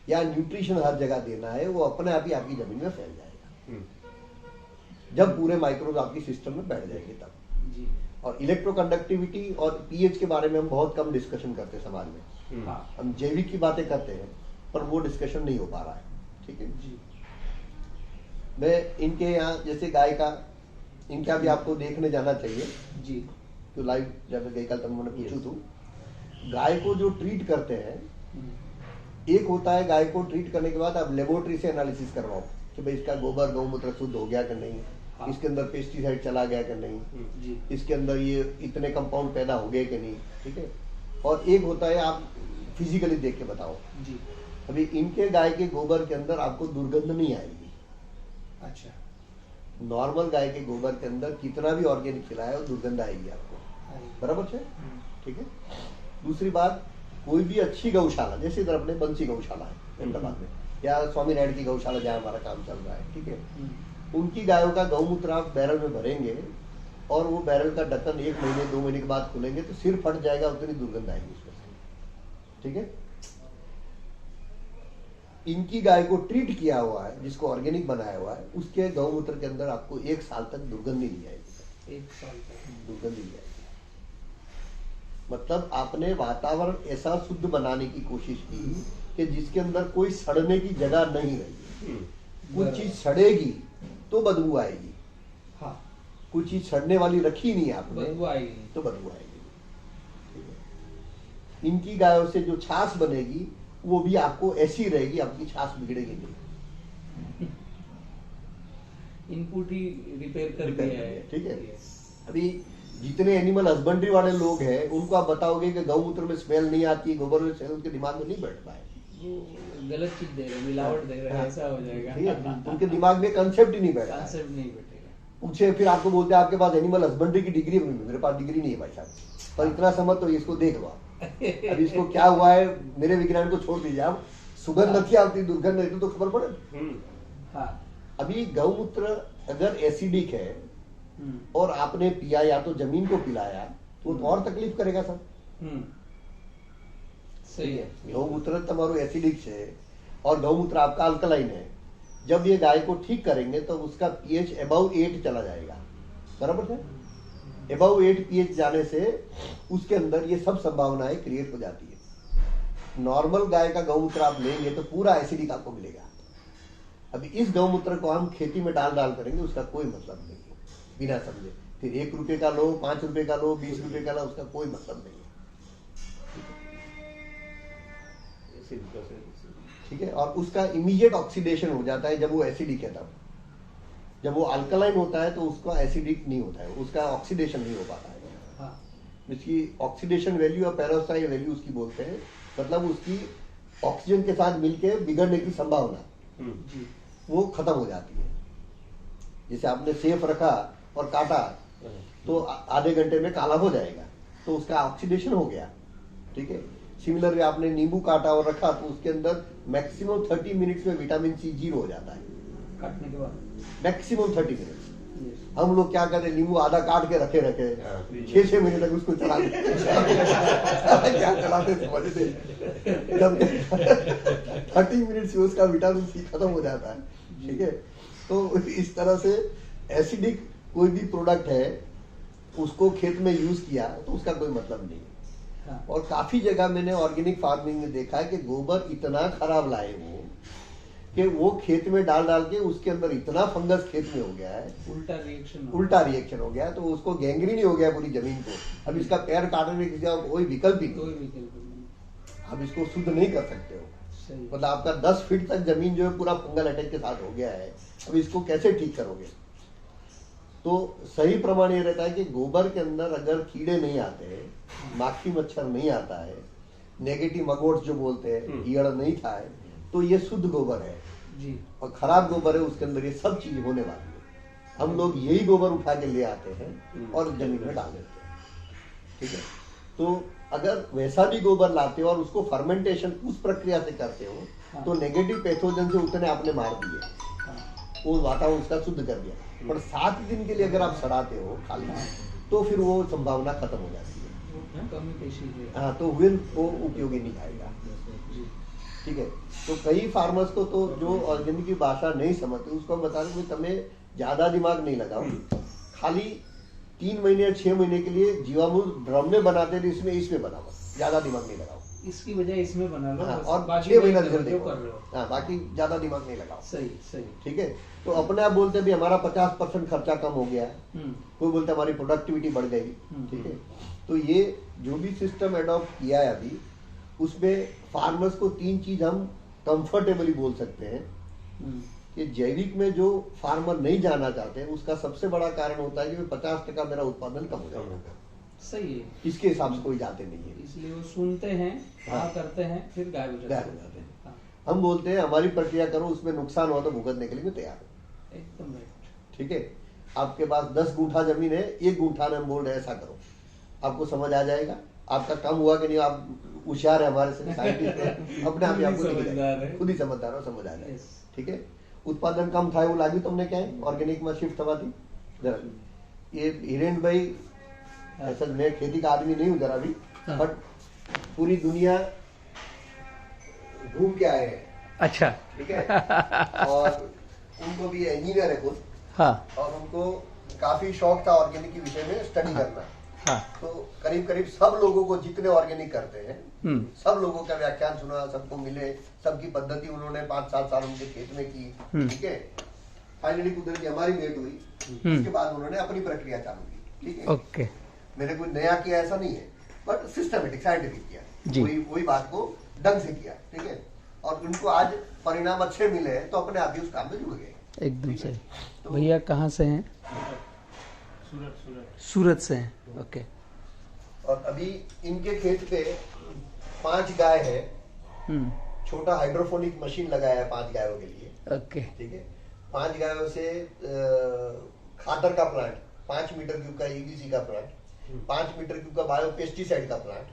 या न्यूट्रिशन हर जगह देना है, वो अपने आप ही आपकी जमीन में फैल जाएगा, जब पूरे माइक्रोब आपकी सिस्टम में बैठ जाएंगे तब जी। और इलेक्ट्रोकंडक्टिविटी और पीएच के बारे में हम बहुत कम डिस्कशन करते हैं समाज में। हम जैविक की बातें करते हैं पर वो डिस्कशन नहीं हो पा रहा है। ठीक है जी। मैं इनके यहाँ जैसे गाय का, इनका भी आपको देखने जाना चाहिए जी, तो लाइव जब गई कल तब मैंने पूछू तो गाय को जो ट्रीट करते हैं, एक होता है गाय को ट्रीट करने के बाद आप लेबोरेटरी से एनालिसिस करवाओ कि भाई इसका गोबर गौमूत्र शुद्ध हो गया कि नहीं, इसके अंदर पेस्टिसाइड चला गया कि नहीं जी, इसके अंदर ये इतने कंपाउंड पैदा हो गए कि नहीं। ठीक है, और एक होता है आप फिजिकली देख के बताओ जी। अभी इनके गाय के गोबर के अंदर आपको दुर्गंध नहीं आएगी। अच्छा, नॉर्मल गाय के गोबर के अंदर कितना भी ऑर्गेनिक खिलाया वो दुर्गंध आएगी आपको, बराबर है। ठीक है, दूसरी बात, कोई भी अच्छी गौशाला, जैसे इधर अपने बंसी गौशाला है अहमदाबाद में, या स्वामी नारायण की गौशाला जहाँ हमारा काम चल रहा है, ठीक है, उनकी गायों का गौमूत्र आप बैरल में भरेंगे और वो बैरल का ढक्कन 1 महीने 2 महीने के बाद खोलेंगे तो सिर फट जाएगा, उतनी दुर्गंध आएगी उसमें से। ठीक है, इनकी गाय को ट्रीट किया हुआ है, जिसको ऑर्गेनिक बनाया हुआ है, उसके गौमूत्र के अंदर आपको 1 साल तक दुर्गंध नहीं आएगी। 1 साल तक दुर्गंध नहीं आएगी। मतलब आपने वातावरण ऐसा शुद्ध बनाने की कोशिश की कि जिसके अंदर कोई सड़ने की जगह नहीं रही। कुछ चीज सड़ेगी तो तो बदबू आएगी। हाँ, कुछ चीज सड़ने वाली रखी नहीं आपने, बदबू आएगी तो बदबू आएगी। इनकी गायों से जो छाछ बनेगी वो भी आपको ऐसी रहेगी, आपकी छाछ बिगड़ेगी नहीं। इनपुट ही रिपेयर कर दिया है। ठीक है। अभी जितने एनिमल हस्बेंड्री वाले लोग हैं उनको आप बताओगे कि गौमूत्र में स्मेल नहीं आती, गोबर में स्मेल, उनके दिमाग में नहीं बैठ पाए। गलत चीज दे रहे, मिलावट दे रहे, ऐसा हो जाएगा। उनके दिमाग में कंसेप्ट ही नहीं बैठा, कंसेप्ट नहीं बैठेगा। पूछे फिर आपको बोलते हैं आपके पास एनिमल हस्बेंड्री की डिग्री, मेरे पास डिग्री नहीं है भाई साहब, पर इतना समझ तो इसको देख लो। अब इसको क्या हुआ है मेरे विज्ञान को छोड़ दीजिए आप, सुगंध नहीं आती, दुर्गंध नहीं तो खबर पड़े। हाँ, अभी गौमूत्र अगर एसिडिक है और आपने पिया या तो जमीन को पिलाया तो और तकलीफ करेगा सर। सही है। गौमूत्र તમારું एसिडिक है और गौमूत्र आपका अल्कलाइन है। जब ये गाय को ठीक करेंगे तो उसका पीएच अबव 8 चला जाएगा, बराबर है। अबव 8 पीएच जाने से उसके अंदर ये सब संभावनाएं क्रिएट हो जाती है। नॉर्मल गाय का गौमूत्र आप लेंगे तो पूरा एसिडिक आपको मिलेगा। अभी इस गौमूत्र को हम खेती में डाल करेंगे, उसका कोई मतलब नहीं है, बिना समझे। फिर 1 रुपए का लो, 5 रुपए का लो, 20 रुपए का लो, उसका कोई मतलब नहीं है। ठीक है। और उसका इमीडिएट ऑक्सीडेशन हो जाता है जब वो एसिडिक है तब। जब वो अल्कलाइन होता है तो उसका एसिडिक नहीं होता है, उसका ऑक्सीडेशन नहीं हो पाता है। हाँ। इसकी ऑक्सीडेशन वैल्यू और पेरोक्साइड वैल्यू उसकी बोलते हैं, मतलब उसकी ऑक्सीजन के साथ मिलके बिगड़ने की संभावना वो खत्म हो जाती है। जैसे आपने सेफ रखा और काटा तो आधे घंटे में काला हो जाएगा, तो उसका ऑक्सीडेशन हो गया। ठीक है। सिमिलरली आपने नींबू काटा और रखा तो उसके अंदर मैक्सिमम 30 मिनट्स में विटामिन सी 0 हो जाता है, काटने के बाद मैक्सिमम 30 मिनट्स। हम लोग क्या करते, नींबू आधा काट के रखे 6-6 महीने तक उसको चलाते क्या चलाते समझते, जब 30 मिनट्स में उसका विटामिन सी खत्म हो जाता है। ठीक है। तो इस तरह से एसिडिक कोई भी प्रोडक्ट है उसको खेत में यूज किया तो उसका कोई मतलब नहीं है। हाँ। और काफी जगह मैंने ऑर्गेनिक फार्मिंग में देखा है कि गोबर इतना खराब लाए वो कि वो खेत में डाल के उसके अंदर इतना फंगस खेत में हो गया है, उल्टा रिएक्शन हो गया, तो उसको गैंग्रीन हो गया पूरी जमीन को। अब इसका पैर काटने का कोई विकल्प ही नहीं, आप इसको शुद्ध नहीं कर सकते हो। मतलब आपका 10 फीट तक जमीन जो है पूरा फंगल अटैक के साथ हो गया है, अब इसको कैसे ठीक करोगे। तो सही प्रमाण ये रहता है कि गोबर के अंदर अगर कीड़े नहीं आते, माखी मच्छर नहीं आता है, नेगेटिव मगोट्स जो बोलते हैं, ईयड़ नहीं था है, तो ये शुद्ध गोबर है जी। और खराब गोबर है उसके अंदर ये सब चीज होने वाली है। हम लोग यही गोबर उठा के ले आते हैं और जमीन में डाल देते हैं। ठीक है। तो अगर वैसा भी गोबर लाते हो और उसको फर्मेंटेशन उस प्रक्रिया से करते हो तो नेगेटिव पैथोजन से उतने आपने मार दिए, वो वातावरण उसका शुद्ध कर दिया। पर 7 दिन के लिए अगर आप सड़ाते हो खाली तो फिर वो संभावना खत्म हो जाती है। हाँ, तो फिर वो उपयोगी नहीं आएगा। ठीक है। तो कई फार्मर्स को तो जो ऑर्गेनिक की भाषा नहीं समझते उसको हम बता रहे तुम्हें ज्यादा दिमाग नहीं लगाओ, खाली 3 महीने या 6 महीने के लिए जीवामृत ड्रम में बनाते थे, इसमें बनाओ, ज्यादा दिमाग नहीं लगाओ, इसकी वजह इसमें बना लो। हाँ, और 6 महीना देखो, हाँ, बाकी ज्यादा दिमाग नहीं लगाओ। सही। ठीक है। तो अपने आप बोलते भी हमारा 50% खर्चा कम हो गया, कोई बोलते हमारी प्रोडक्टिविटी बढ़ गई। ठीक है। तो ये जो भी सिस्टम एडॉप्ट किया है अभी, उसमें फार्मर्स को 3 चीज हम कंफर्टेबली बोल सकते हैं कि जैविक में जो फार्मर नहीं जाना चाहते उसका सबसे बड़ा कारण होता है कि 50% मेरा उत्पादन कम हो जाएगा। सही है। इसके हिसाब से कोई जाते नहीं है, इसलिए वो सुनते हैं, हाँ, करते हैं, फिर गायब हो जाते हैं। हाँ। हम बोलते हैं हमारी प्रक्रिया करो, उसमें नुकसान हुआ तो भुगतने के लिए मैं तैयार हूँ। एकदम राइट। ठीक है। आपके पास 10 गुंठा जमीन है, 1 गुंठा में हम बोल रहे हैं ऐसा करो, आपको समझ आ जाएगा। आपका कम हुआ कि नहीं, आप होशियार है हमारे से साइंटिस्ट है, अपने आप ही आपको खुद ही समझदार हो, समझ आ जाए। ठीक है। उत्पादन कम था वो लागी तुमने क्या है ऑर्गेनिक में शिफ्ट हुआ थी। जरा ये हिरेन भाई, ऐसा मैं खेती का आदमी नहीं हूँ जरा भी, बट पूरी दुनिया घूम के आए हैं। अच्छा। ठीक है। और उनको भी इंजीनियर है खुद। हाँ। और उनको काफी शौक था ऑर्गेनिक के विषय में स्टडी करना। हाँ। तो करीब सब लोगों को जितने ऑर्गेनिक करते हैं सब लोगों का व्याख्यान सुना, सबको मिले, सबकी पद्धति उन्होंने 5-7 साल उनके खेत में की। ठीक है। फाइनली कुदरत की हमारी भेंट हुई, उसके बाद उन्होंने अपनी प्रक्रिया चालू की। ठीक है, ओके, मैंने कोई नया किया ऐसा नहीं है, बट सिस्टमेटिक साइंटिफिक किया, वही बात को ढंग से किया। ठीक है, और उनको आज परिणाम अच्छे मिले हैं तो अपने आप ही उस काम में जुड़ गए। एकदम सही। तो भैया कहाँ से हैं? सूरत से हैं। ओके। और अभी इनके खेत पे 5 गाय है, छोटा हाइड्रोफोनिक मशीन लगाया है 5 गायों के लिए। ओके, ठीक है, 5 गायों से खादर का प्लांट, 5 मीटर क्यूब का EDC का प्लांट, 5 मीटर क्यूब का बायो पेस्टिसाइड का प्लांट,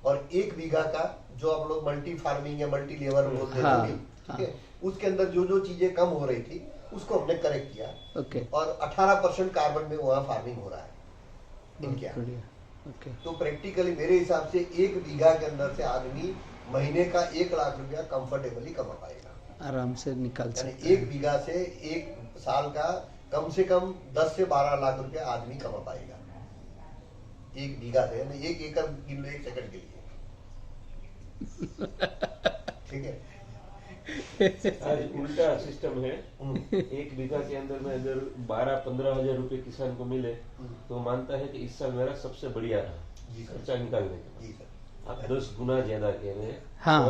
और 1 बीघा का जो आप लोग मल्टी फार्मिंग या मल्टी लेवल बोलते हैं, ठीक है, उसके अंदर जो जो चीजें कम हो रही थी उसको हमने करेक्ट किया। ओके। और 18% कार्बन में वहाँ फार्मिंग हो रहा है इनके यहाँ। ओके। तो प्रैक्टिकली मेरे हिसाब से 1 बीघा के अंदर से आदमी महीने का 1 लाख रुपया कंफर्टेबली कमा पाएगा, आराम से निकाल सकते हैं। 1 बीघा से 1 साल का कम से कम 10 से 12 लाख रुपया आदमी कमा पाएगा 1 बीघा से, यानी 1 एकड़ गिन लो 1 सेकंड के लिए। ठीक है, आज उल्टा सिस्टम है। 1 बीघा के अंदर में अगर 12-15 हजार रुपए किसान को मिले तो मानता है कि इस साल मेरा सबसे बढ़िया रहा खर्चा निकालने का। जी सर, आप 10 गुना ज्यादा कह रहे हैं। हाँ,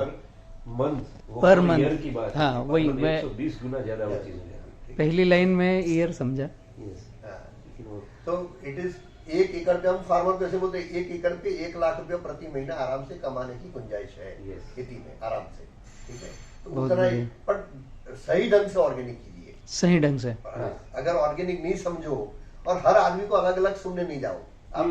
पर मंथ ईयर की बात। हाँ, वही मैं 120 गुना ज्यादा वो चीज है। पहली लाइन में ईयर समझा। तो इट इज 1 एकड़ पे हम फार्मर कैसे बोलते हैं, 1 एकड़ पे 1 लाख रुपया प्रति महीना आराम से कमाने की गुंजाइश है खेती में, आराम से। ठीक है, तो उतना ही, पर सही ढंग से ऑर्गेनिक कीजिए, सही ढंग से। अगर ऑर्गेनिक नहीं समझो और हर आदमी को अलग अलग सुनने नहीं जाओ, आप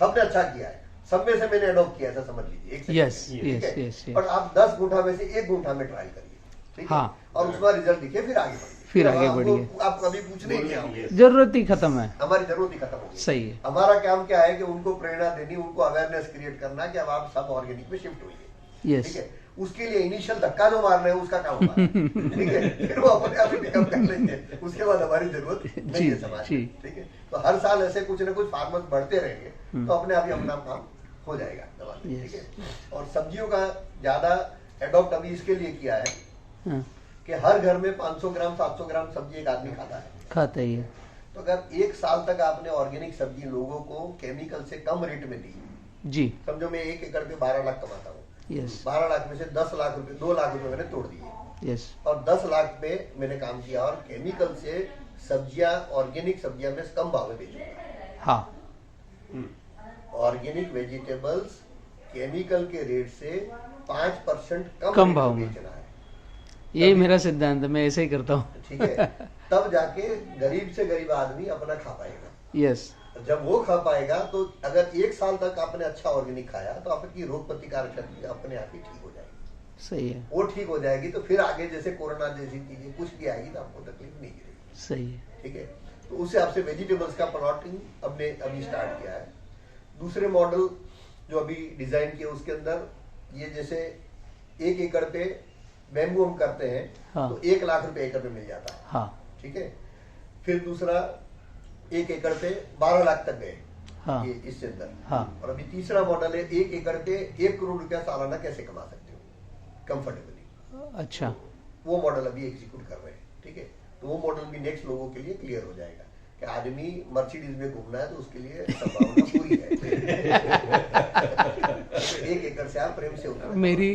सबने अच्छा किया है, सब में से मैंने अडॉप्ट किया ऐसा समझ लीजिए। यस, और आप 10 गुंठा में से 1 गुंठा में ट्राई करिए, ठीक है, और उसका रिजल्ट दिखे, फिर आगे बढ़िए। आप कभी पूछने ही नहीं आओगे, जरूरत ही खत्म है, हमारी जरूरत ही खत्म हो गई। सही है। हमारा काम क्या है कि उनको प्रेरणा देनी, उनको अवेयरनेस क्रिएट करना कि अब आप सब ऑर्गेनिक में शिफ्ट होइए। यस, ठीक है, उसके लिए इनिशियल धक्का जो मारना है उसका काम होगा। ठीक है, फिर वो अपने आप ही पिकअप कर लेंगे, उसके बाद हमारी जरूरत नहीं है समाज। ठीक है, तो हर साल ऐसे कुछ ना कुछ फार्मर्स बढ़ते रहेंगे तो अपने आप ही अपना काम हो जाएगा दवा। ठीक है, और सब्जियों का ज्यादा एडॉप्ट अभी इसके लिए किया है कि हर घर में 500 ग्राम 700 ग्राम सब्जी एक आदमी खाता ही है। तो अगर 1 साल तक आपने ऑर्गेनिक सब्जी लोगों को केमिकल से कम रेट में दी, जी, समझो मैं 1 एकड़ पे 12 लाख कमाता हूँ, 12 लाख में से 10 लाख रुपए 2 लाख रुपए मैंने तोड़ दिए, और 10 लाख पे मैंने काम किया और केमिकल से सब्जियां, ऑर्गेनिक सब्जियां में कम भाव में बेचूंगा। हाँ, ऑर्गेनिक वेजिटेबल्स केमिकल के रेट से 5% कम भाव में बेचना है, ये मेरा सिद्धांत है, मैं ऐसे ही करता हूँ। ठीक है, तब जाके गरीब से गरीब आदमी अपना खा पाएगा। यस, जब वो खा पाएगा तो अगर 1 साल तक आपने अच्छा ऑर्गेनिक खाया तो आपकी रोग प्रतिकारक शक्ति अपने आप ही ठीक हो जाएगी। सही है, वो ठीक हो जाएगी तो फिर आगे जैसे कोरोना जैसी चीजें कुछ भी आएगी तो आपको तकलीफ नहीं गिरेगी। सही है, ठीक है, तो उस हिसाब से वेजिटेबल्स का प्लॉटिंग हमने अभी स्टार्ट किया है। दूसरे मॉडल जो अभी डिजाइन किए उसके अंदर ये जैसे 1 एकड़ पे बैम्बू हम करते हैं, हाँ, तो 1 लाख रुपए एकड़ पे मिल जाता है। हाँ, ठीक है, फिर दूसरा 1 एकड़ पे 12 लाख तक गए, हाँ, ये इससे अंदर। हाँ, और अभी तीसरा मॉडल है 1 एकड़ पे 1 करोड़ रुपया सालाना कैसे कमा सकते हो कंफर्टेबली। अच्छा, वो मॉडल अभी एग्जीक्यूट कर रहे हैं। ठीक है, तो वो मॉडल भी नेक्स्ट लोगों के लिए क्लियर हो जाएगा कि आदमी मर्सिडीज में घूमना है तो उसके लिए संभावना पूरी है। 1 एकड़ से आप प्रेम से उतना। मेरी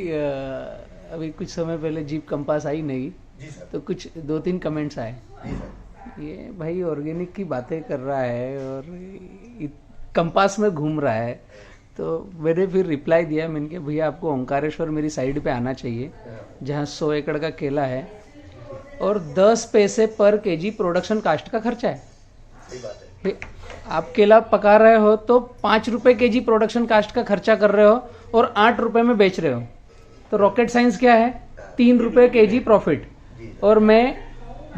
अभी कुछ समय पहले जीप कंपास आई नहीं, जी सर, तो कुछ 2-3 कमेंट्स आए, जी सर, ये भाई ऑर्गेनिक की बातें कर रहा है और कंपास में घूम रहा है। तो मैंने फिर रिप्लाई दिया, मैंने कहा भैया आपको ओंकारेश्वर मेरी साइड पे आना चाहिए जहाँ 100 एकड़ का केला है और 10 पैसे पर केजी प्रोडक्शन कास्ट का खर्चा है। सही बात है, आप केला पका रहे हो तो 5 रुपए केजी प्रोडक्शन कास्ट का खर्चा कर रहे हो और 8 रुपए में बेच रहे हो, तो रॉकेट साइंस क्या है, 3 रुपए केजी प्रॉफिट, और मैं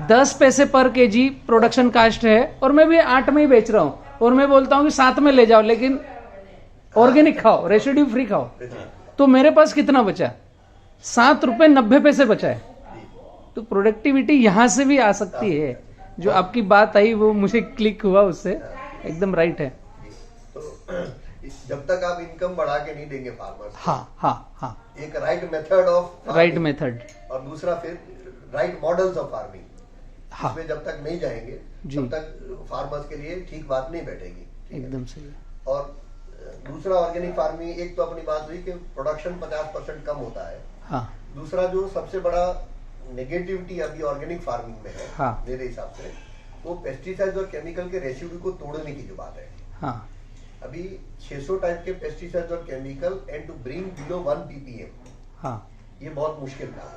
10 पैसे पर केजी प्रोडक्शन कास्ट है और मैं भी 8 में ही बेच रहा हूँ और मैं बोलता हूँ कि 7 में ले जाओ लेकिन ऑर्गेनिक खाओ, रेसिड्यू फ्री खाओ, तो मेरे पास कितना बचा, 7 रुपए 90 पैसे बचा है। तो प्रोडक्टिविटी यहाँ से भी आ सकती है। जो आपकी बात आई वो मुझे क्लिक हुआ, उससे एकदम राइट है। तो जब तक आप इनकम बढ़ा के नहीं देंगे फार्मर्स, हाँ हाँ हाँ, एक right method of right method और दूसरा फिर राइट मॉडल्स ऑफ फार्मिंग, हाँ। इसमें जब तक नहीं जाएंगे तब तक फार्मर्स के लिए ठीक बात नहीं बैठेगी। एकदम सही है। और दूसरा ऑर्गेनिक फार्मिंग, एक तो अपनी बात हुई कि प्रोडक्शन 50% कम होता है। हाँ। दूसरा जो सबसे बड़ा नेगेटिविटी अभी ऑर्गेनिक फार्मिंग में है, हाँ। मेरे हिसाब से, वो पेस्टिसाइड और केमिकल के रेसिड्यू को तोड़ने की जो बात है। हाँ। अभी 600 टाइप के पेस्टिसाइड और chemical and to bring below 1 ppm, हाँ। ये बहुत मुश्किल काम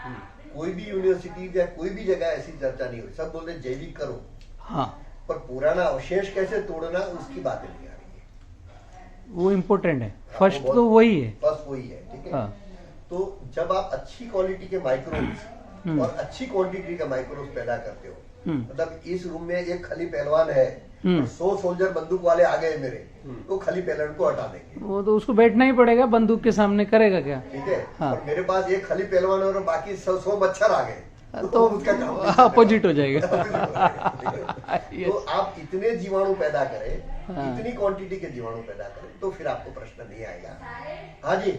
है। कोई भी यूनिवर्सिटी या कोई भी जगह ऐसी चर्चा नहीं हुई, सब बोलते जैविक करो। हाँ। पर पुराना अवशेष कैसे तोड़ना, उसकी बातें नहीं आ रही है। वो इम्पोर्टेंट है, फर्स्ट तो वही है। फर्स्ट वही है, ठीक है। हाँ। तो जब आप अच्छी क्वालिटी के माइक्रोब्स और अच्छी क्वांटिटी का माइक्रोब्स पैदा करते हो, मतलब इस रूम में एक खली पहलवान है, 100 सोल्जर बंदूक वाले आ गए मेरे, तो खली पहलवान को हटा देंगे। वो तो उसको बैठना ही पड़ेगा, बंदूक के सामने करेगा क्या? ठीक है। हाँ। और मेरे पास एक खली पहलवान और बाकी 100 मच्छर आ गए, तो उसका काम अपोजिट हो जाएगा। तो आप इतने जीवाणु पैदा करें, हाँ। इतनी क्वांटिटी के जीवाणु पैदा करें, तो फिर आपको प्रश्न नहीं आएगा। हाँ जी।